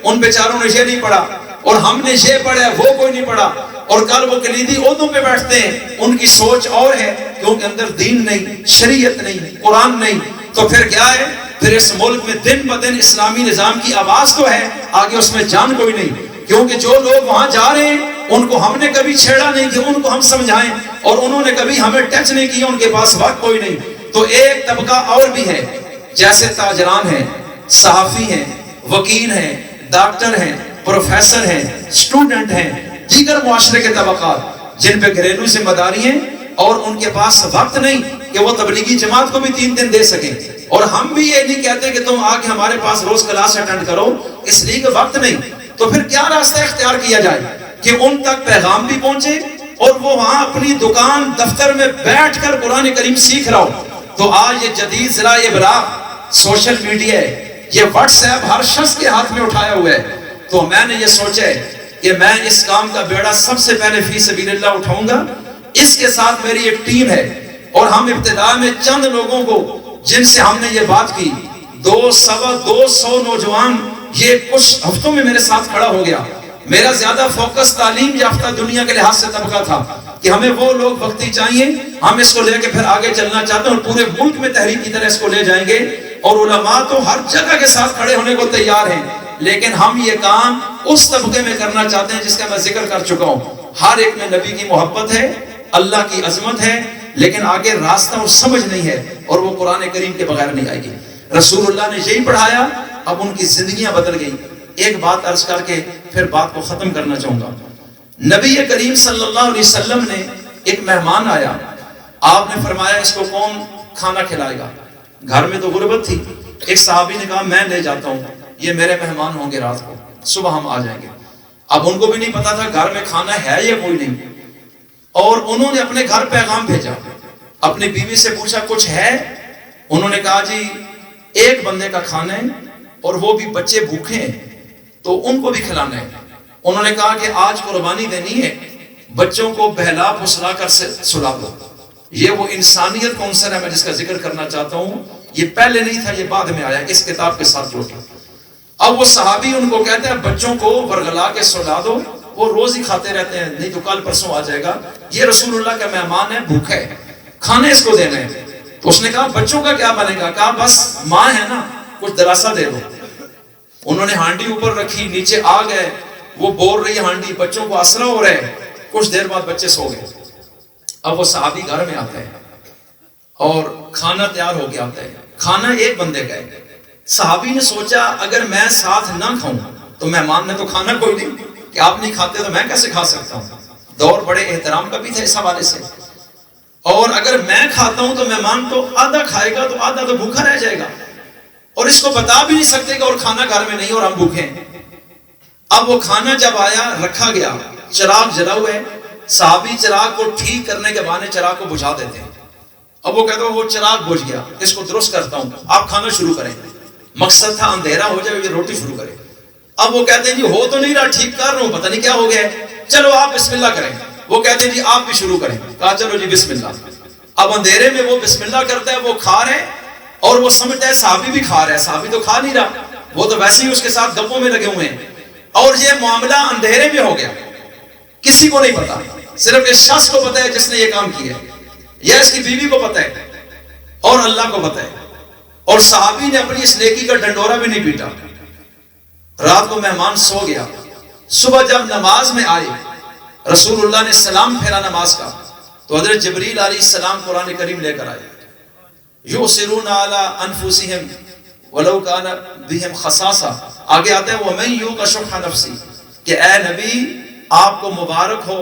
ان بیچاروں نے یہ نہیں پڑھا، اور ہم نے یہ پڑھا وہ کوئی نہیں پڑھا، اور کل وہ کلیدی عہدوں پہ بیٹھتے ہیں، ان کی سوچ اور ہے کہ ان کے اندر دین نہیں، شریعت نہیں، قرآن نہیں، تو پھر کیا ہے؟ پھر اس ملک میں دن بدن اسلامی نظام کی آواز تو ہے، آگے اس میں جان کوئی نہیں، کیونکہ جو لوگ وہاں جا رہے ہیں ان کو ہم نے کبھی چھیڑا نہیں کہ ان کو ہم سمجھائیں، اور انہوں نے کبھی ہمیں ٹچ نہیں کیا، ان کے پاس وقت کوئی نہیں۔ تو ایک طبقہ اور بھی ہے، جیسے تاجران ہیں، صحافی ہیں، وکیل ہیں، ڈاکٹر ہیں، پروفیسر ہیں، اسٹوڈنٹ ہیں، دیگر معاشرے کے طبقات جن پہ گھریلو ذمہ داری ہیں اور ان کے پاس وقت نہیں کہ وہ تبلیغی جماعت کو بھی 3 دن دے سکیں، اور ہم بھی یہ نہیں کہتے کہ تم آ کے ہمارے پاس روز کلاس اٹینڈ کرو، اس لیے کہ وقت نہیں، تو پھر کیا راستہ اختیار کیا جائے کہ ان تک پیغام بھی پہنچے اور وہ وہاں اپنی دکان دفتر میں بیٹھ کر قرآن کریم سیکھ رہا ہو؟ تو آج یہ جدید ذرائع ابلاغ سوشل میڈیا ہے، یہ واٹس ایپ ہر شخص کے ہاتھ میں اٹھایا ہوا ہے، تو میں نے یہ سوچا ہے کہ میں اس کام کا بیڑا سب سے پہلے فی سبیل اللہ اٹھاؤں گا۔ اس کے ساتھ میری ایک ٹیم ہے، اور ہم ابتدا میں چند لوگوں کو جن سے ہم نے یہ بات کی، 200 نوجوان یہ کچھ ہفتوں میں میرے ساتھ کھڑا ہو گیا۔ میرا زیادہ فوکس تعلیم یافتہ دنیا کے لحاظ سے طبقہ تھا کہ ہمیں وہ لوگ وقتی چاہیے، ہم اس کو لے کے پھر آگے چلنا چاہتے ہیں اور پورے ملک میں تحریک کی طرح اس کو لے جائیں گے، اور علماء تو ہر جگہ کے ساتھ کھڑے ہونے کو تیار ہیں، لیکن ہم یہ کام اس طبقے میں کرنا چاہتے ہیں جس کا میں ذکر کر چکا ہوں۔ ہر ایک میں نبی کی محبت ہے، اللہ کی عظمت ہے، لیکن آگے راستہ اور سمجھ نہیں ہے، اور وہ قرآن کریم کے بغیر نہیں آئے گی۔ رسول اللہ نے یہی پڑھایا، اب ان کی زندگیاں بدل گئی۔ ایک بات عرض کر کے پھر بات کو ختم کرنا چاہوں گا۔ نبی کریم صلی اللہ علیہ وسلم نے ایک مہمان آیا، آپ نے فرمایا اس کو کون کھانا کھلائے گا؟ گھر میں تو غربت تھی، ایک صحابی نے کہا میں لے جاتا ہوں، یہ میرے مہمان ہوں گے، رات کو صبح ہم آ جائیں گے۔ اب ان کو بھی نہیں پتا تھا گھر میں کھانا ہے یا کوئی نہیں، اور انہوں نے اپنے گھر پیغام بھیجا، اپنی بیوی سے پوچھا کچھ ہے؟ انہوں نے کہا جی ایک بندے کا کھانا ہے اور وہ بھی بچے بھوکے ہیں تو ان کو بھی کھلانا ہے۔ انہوں نے کہا کہ آج قربانی دینی ہے، بچوں کو بہلا پھسلا کر سلا دو۔ یہ وہ انسانیت کا عنصر ہے میں جس کا ذکر کرنا چاہتا ہوں، یہ پہلے نہیں تھا، یہ بعد میں آیا اس کتاب کے ساتھ جوڑ کے۔ اب وہ صحابی ان کو کہتے ہیں بچوں کو ورگلا کے سلا دو، وہ روز ہی کھاتے رہتے ہیں، نہیں تو کل پرسوں آ جائے گا، یہ رسول اللہ کا مہمان ہے، بھوکا ہے، کھانے اس کو دینا ہے۔ تو اس نے کہا بچوں کا کیا بنے گا؟ کہا بس ماں ہے نا، کچھ دراسا دے دو۔ انہوں نے ہانڈی اوپر رکھی، نیچے آ گئے، وہ بول رہی ہانڈی، بچوں کو آسرا ہو رہا ہے، کچھ دیر بعد بچے سو گئے۔ اب وہ صحابی گھر میں آتا ہے اور کھانا تیار ہو گیا آتا ہے، کھانا ایک بندے کا ہے۔ صحابی نے سوچا اگر میں ساتھ نہ کھاؤں تو مہمان نے تو کھانا کوئی نہیں، کہ آپ نہیں کھاتے تو میں کیسے کھا سکتا ہوں؟ دور بڑے احترام کا بھی تھا اس حوالے سے، اور اگر میں کھاتا ہوں تو مہمان تو آدھا کھائے گا تو آدھا تو بھوکا رہ جائے گا، اور اس کو بتا بھی نہیں سکتے کہ اور کھانا گھر میں نہیں اور ہم بھوکے ہیں۔ اب وہ کھانا جب آیا رکھا گیا، چراغ جلا ہوا ہے، صحابی چراغ کو ٹھیک کرنے کے بہانے چراغ کو بجھا دیتے ہیں۔ اب وہ کہتا ہے وہ چراغ بجھ گیا، اس کو درست کرتا ہوں، آپ کھانا شروع کریں۔ مقصد تھا اندھیرا ہو جائے یہ روٹی شروع کریں۔ اب وہ کہتے ہیں جی ہو تو نہیں رہا، ٹھیک کر رہا ہوں، پتہ نہیں کیا ہو گیا ہے، چلو آپ بسم اللہ کریں۔ وہ کہتے ہیں جی آپ بھی شروع کریں۔ کہا چلو جی بسم اللہ۔ اب اندھیرے میں وہ بسم اللہ کرتا ہے، وہ کھا رہے اور وہ سمجھتا ہے صحابی بھی کھا رہا ہے، صحابی تو کھا نہیں رہا، وہ تو ویسے ہی اس کے ساتھ گپوں میں لگے ہوئے ہیں، اور یہ معاملہ اندھیرے میں ہو گیا، کسی کو نہیں پتا، صرف اس شخص کو پتا ہے جس نے یہ کام کیا ہے، یا اس کی بیوی کو پتا ہے اور اللہ کو پتا ہے۔ اور صحابی نے اپنی اس نیکی کا ڈنڈورا بھی نہیں پیٹا. رات کو مہمان سو گیا, صبح جب نماز میں آئے رسول اللہ نے سلام پھیرا نماز کا, تو حضرت جبریل علیہ السلام قرآن کریم لے کر آئے. یؤثرون علی انفسہم ولو کان بہم خصاصہ, آگے آتا ہے ومن یوق شح نفسی, کہ اے نبی آپ کو مبارک ہو,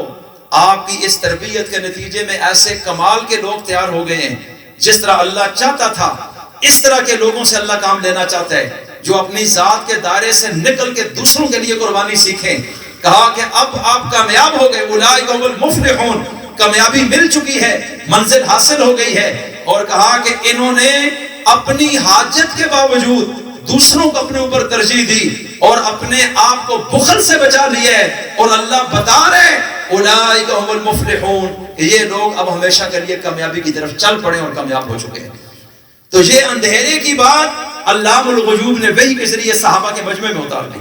آپ کی اس تربیت کے نتیجے میں ایسے کمال کے لوگ تیار ہو گئے ہیں. جس طرح اللہ چاہتا تھا اس طرح کے لوگوں سے اللہ کام لینا چاہتا ہے, جو اپنی ذات کے دائرے سے نکل کے دوسروں کے لیے قربانی سیکھیں. کہا کہ اب آپ کامیاب ہو گئے, اولئک هم المفلحون, کامیابی مل چکی ہے, منزل حاصل ہو گئی ہے. اور کہا کہ انہوں نے اپنی حاجت کے باوجود دوسروں کو اپنے اوپر ترجیح دی اور اپنے آپ کو بخل سے بچا لیا ہے. اور اللہ بتا رہے اولئک هم المفلحون, کہ یہ لوگ اب ہمیشہ کے لیے کامیابی کی طرف چل پڑے اور کامیاب ہو چکے ہیں. تو یہ اندھیرے کی بات علام الغیوب نے وحی کے ذریعے صحابہ کے مجمع میں اتار دی.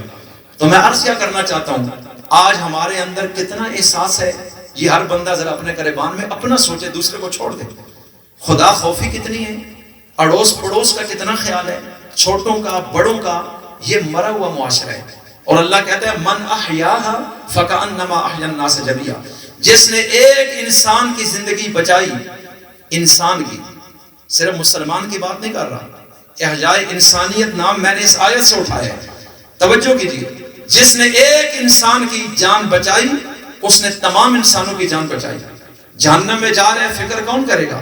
تو میں عرض کیا کرنا چاہتا ہوں, آج ہمارے اندر کتنا احساس ہے, یہ ہر بندہ ذرا اپنے گریبان میں اپنا سوچے, دوسرے کو چھوڑ دے. خدا خوفی کتنی ہے, اڑوس پڑوس کا کتنا خیال ہے, چھوٹوں کا بڑوں کا, یہ مرا ہوا معاشرہ ہے. اور اللہ کہتا ہے من احیاہا فکأنما احیا الناس جميعا, جس نے ایک انسان کی زندگی بچائی, انسان کی, صرف مسلمان کی بات نہیں کر رہا, احیاء انسانیت نام میں نے اس آیت سے اٹھایا ہے, توجہ کیجیے. جس نے ایک انسان کی جان بچائی اس نے تمام انسانوں کی جان بچائی. جہنم میں جا رہے ہیں, فکر کون کرے گا؟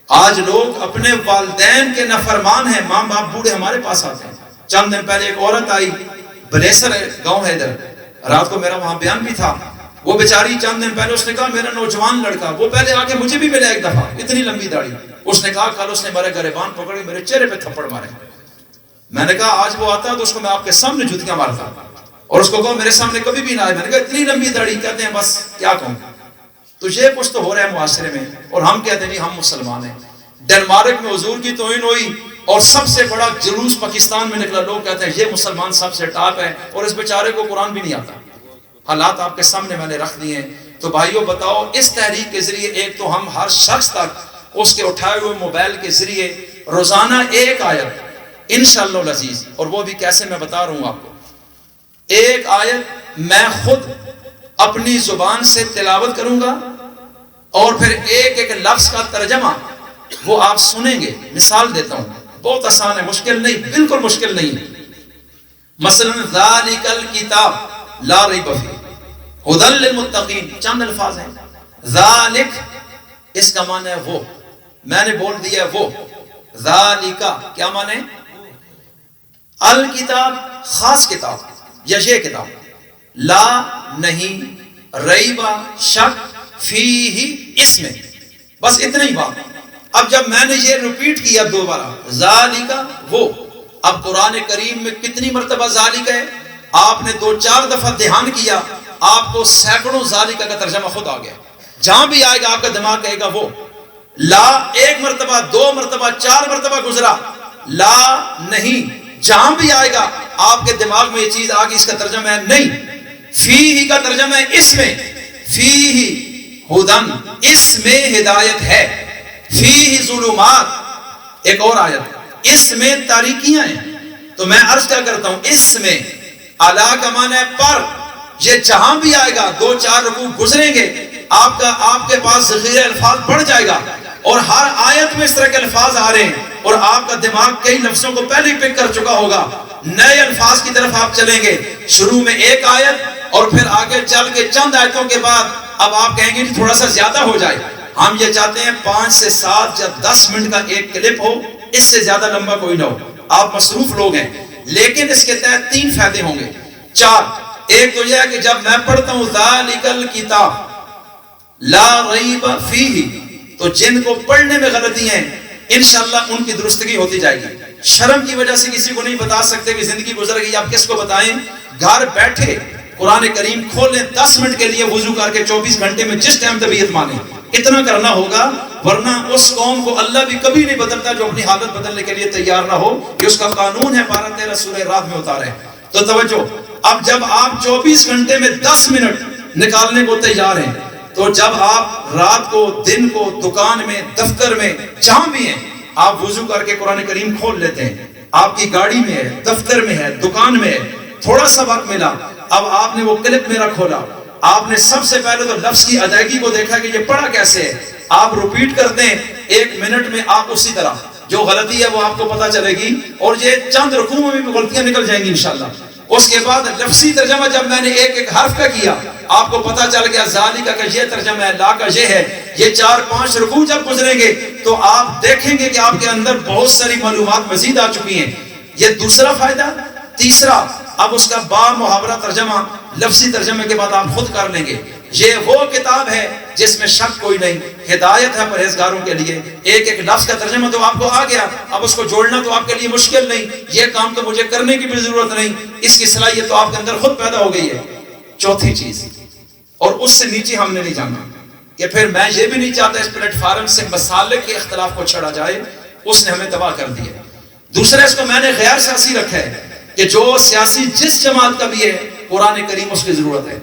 آج لوگ اپنے والدین کے نافرمان ہیں, ماں باپ بوڑھے ہمارے پاس آتے ہیں. چند دن پہلے ایک عورت آئی, بریسر گاؤں ہے ادھر, رات کو میرا وہاں بیان بھی تھا. وہ بیچاری چند دن پہلے اس نے کہا میرا نوجوان لڑکا, وہ پہلے آ کے مجھے بھی ملا ایک دفعہ, اتنی لمبی داڑھی. اس نے کہا کل اس نے میرے گریبان پکڑ کے میرے چہرے پہ تھپڑ مارے. میں نے کہا آج وہ آتا تو اس کو میں آپ کے سامنے جوتیاں مارتا, اور اس کو کہا میرے سامنے کبھی بھی نہ آئے. میں نے کہا اتنی لمبی داڑھی, کہتے ہیں بس کیا کہوں. تو یہ کچھ تو ہو رہا ہے معاشرے میں, اور ہم کہتے ہیں ہم مسلمان ہیں. ڈنمارک میں حضور کی توہین ہوئی اور سب سے بڑا جلوس پاکستان میں نکلا, لوگ کہتے ہیں یہ مسلمان سب سے ٹاپ ہے, اور اس بیچارے کو قرآن بھی نہیں آتا. حالات آپ کے سامنے میں نے رکھ دیے ہیں. تو بھائیو بتاؤ, اس تحریک کے ذریعے ایک تو ہم ہر شخص تک اس کے اٹھائے ہوئے موبائل کے ذریعے روزانہ ایک آیت انشاءاللہ العزیز, اور وہ بھی کیسے میں بتا رہا ہوں آپ کو, ایک آیت میں خود اپنی زبان سے تلاوت کروں گا, اور پھر ایک ایک لفظ کا ترجمہ وہ آپ سنیں گے. مثال دیتا ہوں, بہت آسان ہے, مشکل نہیں, بالکل مشکل نہیں. مثلا ذالک الکتاب لا ریب فیہ ھدی للمتقین, چند الفاظ ہیں. ذالک اس کا معنی ہے وہ, میں نے بول دیا وہ. ذالک کیا معنی؟ الکتاب خاص کتاب یا یہ کتاب, لا نہیں, ریبا شک, فیہ اس میں, بس اتنی ہی بات. اب جب میں نے یہ ریپیٹ کیا دوبارہ, ذالک وہ, اب قرآن کریم میں کتنی مرتبہ ذالک ہے, آپ نے 2-4 دفعہ دھیان کیا, آپ کو سینکڑوں ذالک کا ترجمہ خود آ گیا. جہاں بھی آئے گا آپ کا دماغ کہے گا وہ. لا ایک مرتبہ, 2 مرتبہ, 4 مرتبہ گزرا, لا نہیں, جہاں بھی آئے گا آپ کے دماغ میں یہ چیز آ گئی, اس کا ترجمہ ہے نہیں. فیہ کا ترجمہ ہے اس میں, فیہ ھدن, اس میں ہدایت ہے. فیہ ظلمات, ایک اور آیت, اس میں تاریکیاں ہیں. تو میں عرض کیا کرتا ہوں, اس میں, اعلیٰ کا معنی ہے پر, یہ جہاں بھی آئے گا 2-4 رکوع گزریں گے, آپ کے پاس ذخیرہ الفاظ بڑھ جائے گا, اور ہر آیت میں اس طرح کے الفاظ آ رہے ہیں, اور آپ کا دماغ کئی لفظوں کو پہلے ہی پک کر چکا ہوگا. نئے الفاظ کی طرف آپ چلیں گے, شروع میں ایک آیت, اور پھر آگے چل کے چند آیتوں کے بعد اب آپ کہیں گے کہ تھوڑا سا زیادہ ہو جائے. ہم یہ چاہتے ہیں 5 سے 7 یا 10 منٹ کا ایک کلپ ہو, اس سے زیادہ لمبا کوئی نہ ہو. آپ مصروف لوگ ہیں, لیکن اس کے تحت 3 فائدے ہوں گے, 4. ایک تو یہ ہے کہ جب میں پڑھتا ہوں ذالک الکتاب لا ریب فیہ, تو جن کو پڑھنے میں غلطی ہیں انشاءاللہ ان کی درستگی ہوتی جائے گی. شرم کی وجہ سے کسی کو نہیں بتا سکتے کہ زندگی گزر گئی, آپ کس کو بتائیں؟ گھر بیٹھے قرآن کریم کھولیں, 10 منٹ کے لیے وضو کر کے 24 گھنٹے میں جس ٹائم طبیعت مانے, اتنا کرنا ہوگا. ورنہ اس قوم کو اللہ بھی کبھی نہیں بدلتا جو اپنی حالت بدلنے کے لیے تیار نہ ہو. یہ اس کا قانون ہے, 12-13 سورہ رات میں اتارا ہے. تو توجہ, اب جب آپ 24 گھنٹے میں 10 منٹ نکالنے کو تیار ہیں, تو جب آپ رات کو, دن کو, دکان میں, دفتر میں, جہاں بھی ہیں, آپ وضو کر کے قرآن کریم کھول لیتے ہیں، آپ کی گاڑی میں ہے، دفتر میں ہے، دکان میں ہے، تھوڑا سا وقت ملا، اب آپ نے وہ کلپ میرا کھولا، آپ نے سب سے پہلے تو لفظ کی ادائیگی کو دیکھا کہ یہ پڑھا کیسے ہے، آپ ریپیٹ کرتے ہیں 1 منٹ میں، آپ اسی طرح جو غلطی ہے وہ آپ کو پتا چلے گی، اور یہ چند رکوع میں بھی غلطیاں نکل جائیں گی انشاءاللہ۔ اس کے بعد لفظی ترجمہ جب میں نے ایک ایک حرف کا کیا، آپ کو پتا چل گیا ذالکہ کا یہ ترجمہ ہے، لا کا یہ ہے، یہ 4-5 رکوع جب گزریں گے تو آپ دیکھیں گے کہ آپ کے اندر بہت ساری معلومات مزید آ چکی ہیں۔ یہ دوسرا فائدہ۔ تیسرا، اب اس کا با محاورہ ترجمہ لفظی ترجمے کے بعد آپ خود کر لیں گے۔ یہ وہ کتاب ہے جس میں شک کوئی نہیں، ہدایت ہے پرہیزگاروں کے لیے۔ ایک ایک لفظ کا ترجمہ تو آپ کو آ گیا، اب اس کو جوڑنا تو آپ کے لیے مشکل نہیں، یہ کام تو مجھے کرنے کی بھی ضرورت نہیں، اس کی صلاحیت تو آپ کے اندر خود پیدا ہو گئی ہے۔ چوتھی چیز، اور اس سے نیچے ہم نے نہیں جانا، کہ پھر میں یہ بھی نہیں چاہتا اس پلیٹ فارم سے مسالک کے اختلاف کو چھڑا جائے، اس نے ہمیں تباہ کر دیا۔ دوسرا، اس کو میں نے غیر سیاسی رکھا ہے کہ جو سیاسی جس جماعت کا بھی ہے، قرآن کریم اس کی ضرورت ہے۔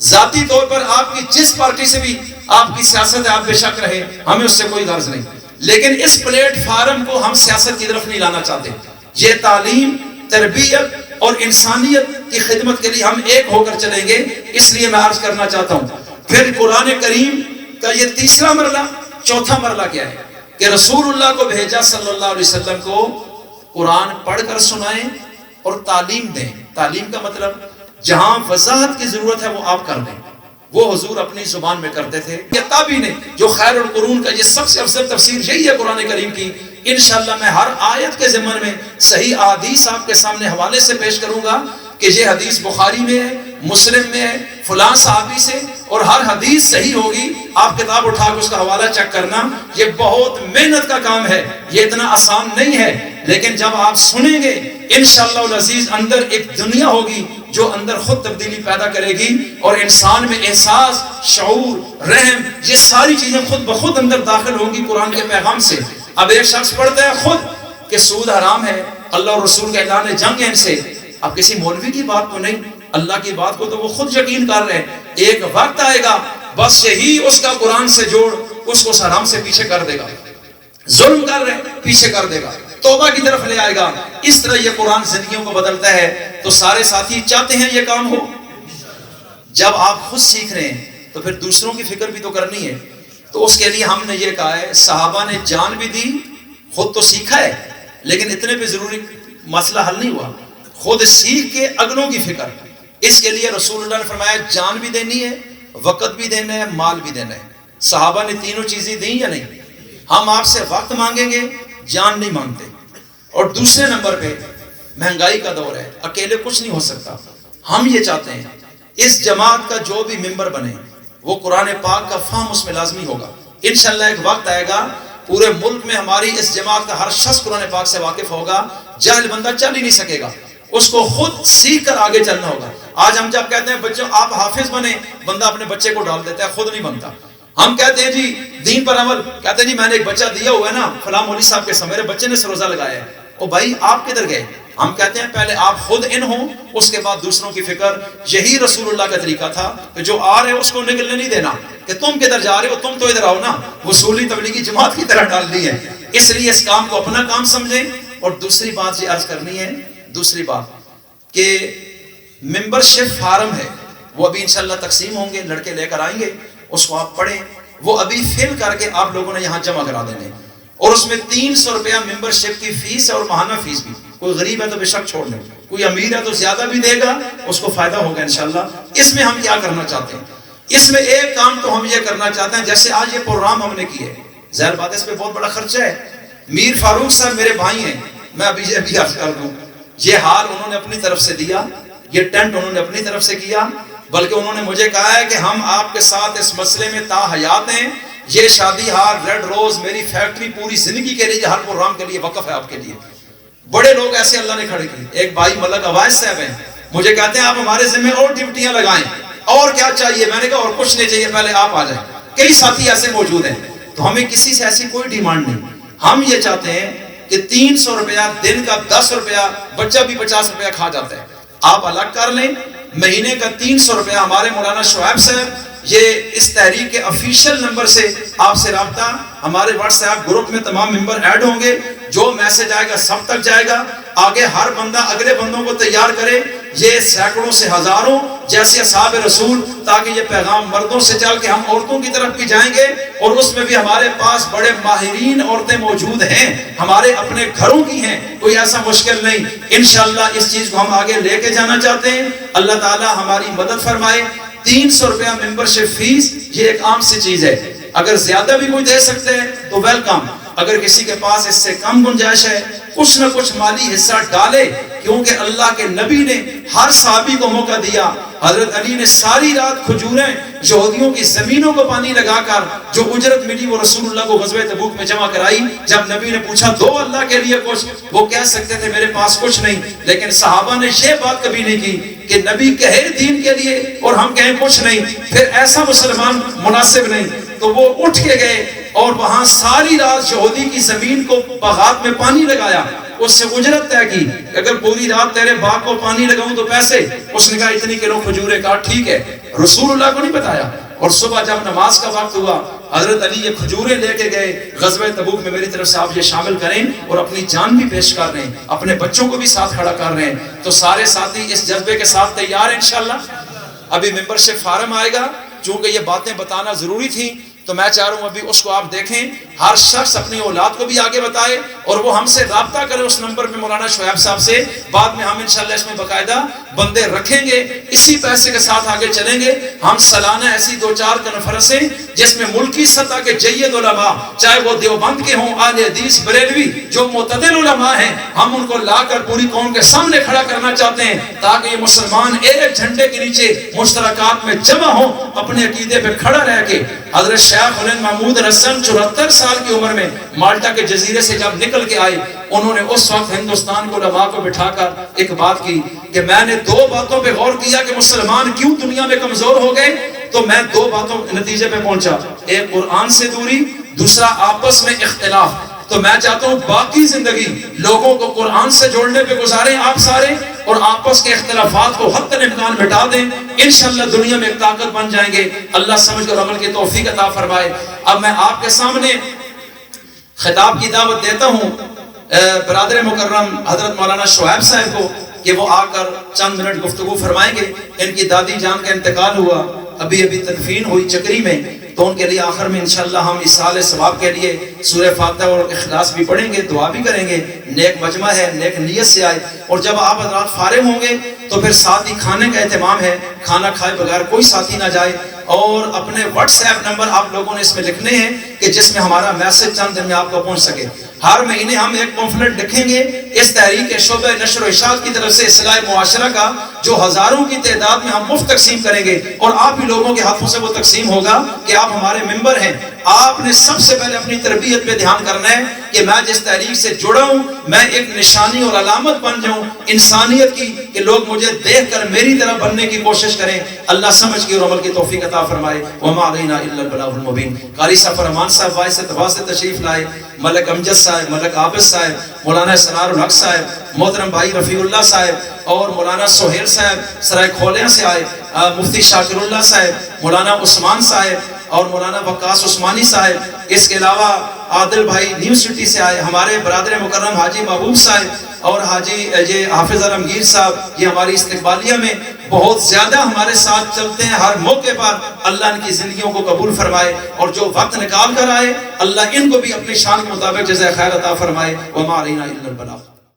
ذاتی طور پر آپ کی جس پارٹی سے بھی آپ کی سیاست ہے، آپ بے شک رہے، ہمیں اس سے کوئی غرض نہیں، لیکن اس پلیٹ فارم کو ہم سیاست کی طرف نہیں لانا چاہتے۔ یہ تعلیم، تربیت اور انسانیت کی خدمت کے لیے ہم ایک ہو کر چلیں گے، اس لیے میں عرض کرنا چاہتا ہوں۔ پھر قرآن کریم کا یہ تیسرا مرحلہ۔ چوتھا مرحلہ کیا ہے کہ رسول اللہ کو بھیجا صلی اللہ علیہ وسلم کو قرآن پڑھ کر سنائیں اور تعلیم دیں۔ تعلیم کا مطلب جہاں وضاحت کی ضرورت ہے وہ آپ کر دیں، وہ حضور اپنی زبان میں کرتے تھے۔ یہ تابعی نے جو خیر القرون کا یہ سب سے افضل تفسیر یہی ہے قرآن کریم کی۔ انشاءاللہ میں ہر آیت کے ضمن میں صحیح احادیث آپ کے سامنے حوالے سے پیش کروں گا کہ یہ حدیث بخاری میں ہے، مسلم میں ہے، فلاں صحابی سے، اور ہر حدیث صحیح ہوگی۔ آپ کتاب اٹھا کے اس کا حوالہ چیک کرنا، یہ بہت محنت کا کام ہے، یہ اتنا آسان نہیں ہے، لیکن جب آپ سنیں گے انشاءاللہ العزیز اندر ایک دنیا ہوگی جو اندر خود تبدیلی پیدا کرے گی، اور انسان میں احساس، شعور، رحم، یہ ساری چیزیں خود بخود اندر داخل ہوں گی قرآن کے پیغام سے۔ اب ایک شخص پڑھتا ہے خود کہ سود حرام ہے، اللہ اور رسول کا اعلان جنگ ہے ان سے، اب کسی مولوی کی بات تو نہیں، اللہ کی بات کو تو وہ خود یقین کر رہے ہیں۔ ایک وقت آئے گا بس یہی اس کا قرآن سے جوڑ اس کو حرام سے پیچھے کر دے گا، ظلم کر رہے پیچھے کر دے گا، توبہ کی طرف لے آئے گا۔ اس طرح یہ قرآن زندگیوں کو بدلتا ہے۔ تو سارے ساتھی چاہتے ہیں یہ کام ہو؟ جب آپ خود سیکھ رہے ہیں تو پھر دوسروں کی فکر بھی تو کرنی ہے۔ تو اس کے لیے ہم نے یہ کہا ہے، صحابہ نے جان بھی دی، خود تو سیکھا ہے، لیکن اتنے پہ ضروری مسئلہ حل نہیں ہوا، خود سیکھ کے اگلوں کی فکر۔ اس کے لیے رسول اللہ نے فرمایا جان بھی دینی ہے، وقت بھی دینا ہے، مال بھی دینا ہے۔ صحابہ نے تینوں چیزیں دیں یا نہیں؟ ہم آپ سے وقت مانگیں گے، جان نہیں مانگتے۔ اور دوسرے نمبر پہ مہنگائی کا دور ہے، اکیلے کچھ نہیں ہو سکتا۔ ہم یہ چاہتے ہیں اس جماعت کا جو بھی ممبر بنے وہ قرآن پاک کا فہم اس میں لازمی ہوگا۔ انشاءاللہ ایک وقت آئے گا پورے ملک میں ہماری اس جماعت کا ہر شخص قرآن پاک سے واقف ہوگا، جاہل بندہ چل ہی نہیں سکے گا، اس کو خود سیکھ کر آگے چلنا ہوگا۔ آج ہم جب کہتے ہیں بچوں آپ حافظ بنے، بندہ اپنے بچے کو ڈال دیتا ہے، خود نہیں بنتا۔ ہم کہتے ہیں جی دین پر عمل، کہتے ہیں جی میں نے ایک بچہ دیا ہوا ہے نا فلاں مولوی صاحب کے سامنے، میرے بچے نے روزہ لگایا ہے، او بھائی آپ کدھر گئے؟ ہم کہتے ہیں پہلے آپ خود ان ہوں، اس کے بعد دوسروں کی فکر۔ یہی رسول اللہ کا طریقہ تھا کہ جو آ رہے اس کو نکلنے نہیں دینا کہ تم کدھر جا رہے ہو، تم تو ادھر آؤ نا، وصولی تبلیغی جماعت کی طرح ڈال دی ہے۔ اس لیے اس کام کو اپنا کام سمجھیں۔ اور دوسری بات یہ عرض کرنی ہے، دوسری بات کہ ممبر شپ فارم ہے، وہ ابھی انشاءاللہ تقسیم ہوں گے، لڑکے لے کر آئیں گے، اس کو آپ پڑھیں، وہ ابھی فل کر کے آپ لوگوں نے یہاں جمع کرا دینے، اور اس میں 300 روپیہ ممبر شپ کی فیس ہے اور ماہانہ فیس بھی۔ کوئی غریب ہے تو بے شک چھوڑ دیں، کوئی امیر ہے تو زیادہ بھی دے گا، اس کو فائدہ ہوگا انشاءاللہ۔ اس میں ہم کیا کرنا چاہتے ہیں؟ اس میں ایک کام تو ہم یہ کرنا چاہتے ہیں، جیسے آج یہ پروگرام ہم نے کیے، ظاہر بات ہے اس پہ بہت بڑا خرچہ ہے۔ میر فاروق صاحب میرے بھائی ہیں، میں ابھی عرض کر دوں، یہ حال انہوں نے اپنی طرف سے دیا، یہ ٹینٹ انہوں نے اپنی طرف سے کیا، بلکہ انہوں نے مجھے کہا ہے کہ ہم آپ کے ساتھ اس مسئلے میں تا حیات ہیں، یہ شادی ہار، ریڈ روز، میری فیکٹری پوری زندگی کے لیے، ہر پروگرام کے لیے وقف ہے آپ کے لیے۔ بڑے لوگ ایسے اللہ نے کھڑے کیے۔ ایک بھائی ملک عوائز صاحب ہیں، مجھے کہتے ہیں آپ ہمارے ذمہ اور ڈیوٹیاں لگائیں، اور کیا چاہیے؟ میں نے کہا اور کچھ نہیں چاہیے، پہلے آپ آ جائیں۔ کئی ساتھی ایسے موجود ہیں، تو ہمیں کسی سے ایسی کوئی ڈیمانڈ نہیں، ہم یہ چاہتے ہیں کہ 300 روپیہ دن کا 10 روپیہ، بچہ بھی 50 روپیہ کھا جاتا ہے، آپ الگ کر لیں۔ مہینے کا 300 روپیہ ہمارے مولانا شعیب صاحب یہ اس تحریک کے آفیشیل نمبر سے آپ سے رابطہ، ہمارے واٹس ایپ گروپ میں تمام ممبر ایڈ ہوں گے، جو میسج آئے گا سب تک جائے گا۔ آگے ہر بندہ اگلے بندوں کو تیار کرے، یہ سینکڑوں سے ہزاروں جیسے اصحاب رسول، تاکہ یہ پیغام مردوں سے چل کے ہم عورتوں کی طرف بھی جائیں گے، اور اس میں بھی ہمارے پاس بڑے ماہرین عورتیں موجود ہیں، ہمارے اپنے گھروں کی ہیں، کوئی ایسا مشکل نہیں۔ انشاءاللہ اس چیز کو ہم آگے لے کے جانا چاہتے ہیں، اللہ تعالی ہماری مدد فرمائے۔ 300 روپیہ ممبرشپ فیس، یہ ایک عام سی چیز ہے، اگر زیادہ بھی کوئی دے سکتے ہیں تو ویلکم، اگر کسی کے پاس اس سے کم گنجائش ہے کچھ نہ کچھ مالی حصہ ڈالے، کیونکہ اللہ کے نبی نے ہر صحابی کو موقع دیا۔ حضرت علی نے ساری رات کھجوریں یہودیوں کی زمینوں کو پانی لگا کر جو اجرت ملی وہ رسول اللہ کو غزوہ تبوک میں جمع کرائی۔ جب نبی نے پوچھا دو اللہ کے لیے کچھ، وہ کہہ سکتے تھے میرے پاس کچھ نہیں، لیکن صحابہ نے یہ بات کبھی نہیں کی کہ نبی کہے دین کے لیے اور ہم کہیں کچھ نہیں، پھر ایسا مسلمان مناسب نہیں۔ تو وہ اٹھ کے گئے اور وہاں ساری رات یہودی کی زمین کو باغات میں پانی لگایا، اس سے اجرت طے کی، اگر پوری رات تیرے باغ کو پانی لگاؤں تو پیسے، اس نے کہا اتنی کلو کھجورے کا، ٹھیک ہے، رسول اللہ کو نہیں بتایا۔ اور صبح جب نماز کا وقت ہوا، حضرت علی یہ کھجورے لے کے گئے، غزوہ تبوک میں میری طرف سے آپ یہ شامل کریں، اور اپنی جان بھی پیش کر رہے ہیں، اپنے بچوں کو بھی ساتھ کھڑا کر رہے ہیں، تو سارے ساتھی اس جذبے کے ساتھ تیار ہیں انشاءاللہ۔ ابھی ممبرشپ فارم آئے گا، چونکہ یہ باتیں بتانا ضروری تھی تو میں چاہ رہا ہوں ابھی اس کو آپ دیکھیں، ہر شخص اپنی اولاد کو بھی آگے بتائے اور وہ ہم سے رابطہ کرے اس نمبر پہ مولانا شعیب صاحب سے۔ بعد میں ہم انشاءاللہ اس میں باقاعدہ بندے رکھیں گے، اسی پیسے کے ساتھ آگے چلیں گے۔ ہم سالانہ ایسی 2-4 کانفرنسیں جس میں ملکی سطح کے جید علماء، چاہے وہ دیوبند کے ہوں، اہل حدیث، بریلوی، جو معتدل علماء ہیں، ہم ان کو لا کر پوری قوم کے سامنے کھڑا کرنا چاہتے ہیں، تاکہ یہ مسلمان ایک جھنڈے کے نیچے مشترکات میں جمع ہوں، اپنے عقیدے پہ کھڑا رہ کے۔ حضرت شیخ ہلند محمود رسن 74 سال کی عمر میں مالٹا کے جزیرے سے جب نکل کے آئے، انہوں نے اس وقت ہندوستان کو علماء کو بٹھا کر ایک بات کی کہ میں نے 2 باتوں پہ غور کیا کہ مسلمان کیوں دنیا میں کمزور ہو گئے، تو میں 2 باتوں نتیجے پہ پہنچا، ایک قرآن سے دوری، دوسرا آپس میں اختلاف۔ تو میں چاہتا ہوں باقی زندگی لوگوں کو قرآن سے جوڑنے پہ گزاریں آپ سارے، اور آپس کے اختلافات کو حتی الامکان مٹا دیں، انشاءاللہ دنیا میں ایک طاقت بن جائیں گے۔ اللہ سمجھ اور عمل کی توفیق عطا فرمائے۔ اب میں آپ کے سامنے خطاب کی دعوت دیتا ہوں برادر مکرم حضرت مولانا شعیب صاحب کو کہ وہ آ کر چند منٹ گفتگو فرمائیں گے۔ ان کی دادی جان کا انتقال ہوا، ابھی تدفین ہوئی چکری میں، تو ان کے لیے آخر میں انشاءاللہ ہم اصحال ثواب کے لیے سورہ فاتحہ اور اخلاص بھی پڑھیں گے، دعا بھی کریں گے۔ نیک مجمع ہے، نیک نیت سے آئے، اور جب آپ حضرات فارغ ہوں گے تو پھر ساتھ ہی کھانے کا اہتمام ہے، کھانا کھائے بغیر کوئی ساتھی نہ جائے۔ اور اپنے واٹس ایپ نمبر آپ لوگوں نے اس میں لکھنے ہیں کہ جس میں ہمارا میسج چند دن میں آپ کو پہنچ سکے۔ ہر مہینے ہم ایک پمفلٹ لکھیں گے اس تحریک شعبہ نشر و اشاعت کی طرف سے اصلاح معاشرہ کا، جو ہزاروں کی تعداد میں ہم مفت تقسیم کریں گے، اور آپ ہی لوگوں کے ہاتھوں سے وہ تقسیم ہوگا کہ آپ ہمارے ممبر ہیں۔ آپ نے سب سے پہلے اپنی تربیت پہ دھیان کرنا ہے کہ میں جس تحریک سے جڑا ہوں میں ایک نشانی اور علامت بن جاؤں انسانیت کی، کہ لوگ مجھے دیکھ کر میری طرح بننے کی کوشش کریں۔ اللہ سمجھ کی اور عمل کی توفیق عطا فرمائے۔ وما علینا الا البلاغ المبین۔ قاری صاحب فرمان صاحب وائس سے دبا سے تشریف لائے، ملک امجد صاحب، ملک عابد صاحب، مولانا سنار الحق صاحب، محترم بھائی رفیع اللہ صاحب، اور مولانا سہیل صاحب سرائے کھولیاں سے آئے، مفتی شاکر اللہ صاحب، مولانا عثمان صاحب اور مولانا وقاص عثمانی صاحب، اس کے علاوہ عادل بھائی نیو سٹی سے آئے، ہمارے برادر مکرم حاجی محبوب صاحب اور حاجی حافظ علمگیر صاحب، یہ ہماری استقبالیہ میں بہت زیادہ ہمارے ساتھ چلتے ہیں ہر موقع پر۔ اللہ ان کی زندگیوں کو قبول فرمائے، اور جو وقت نکال کر آئے اللہ ان کو بھی اپنی شان کے مطابق جزائے خیر عطا فرمائے۔ وما علینا الا البلاغ۔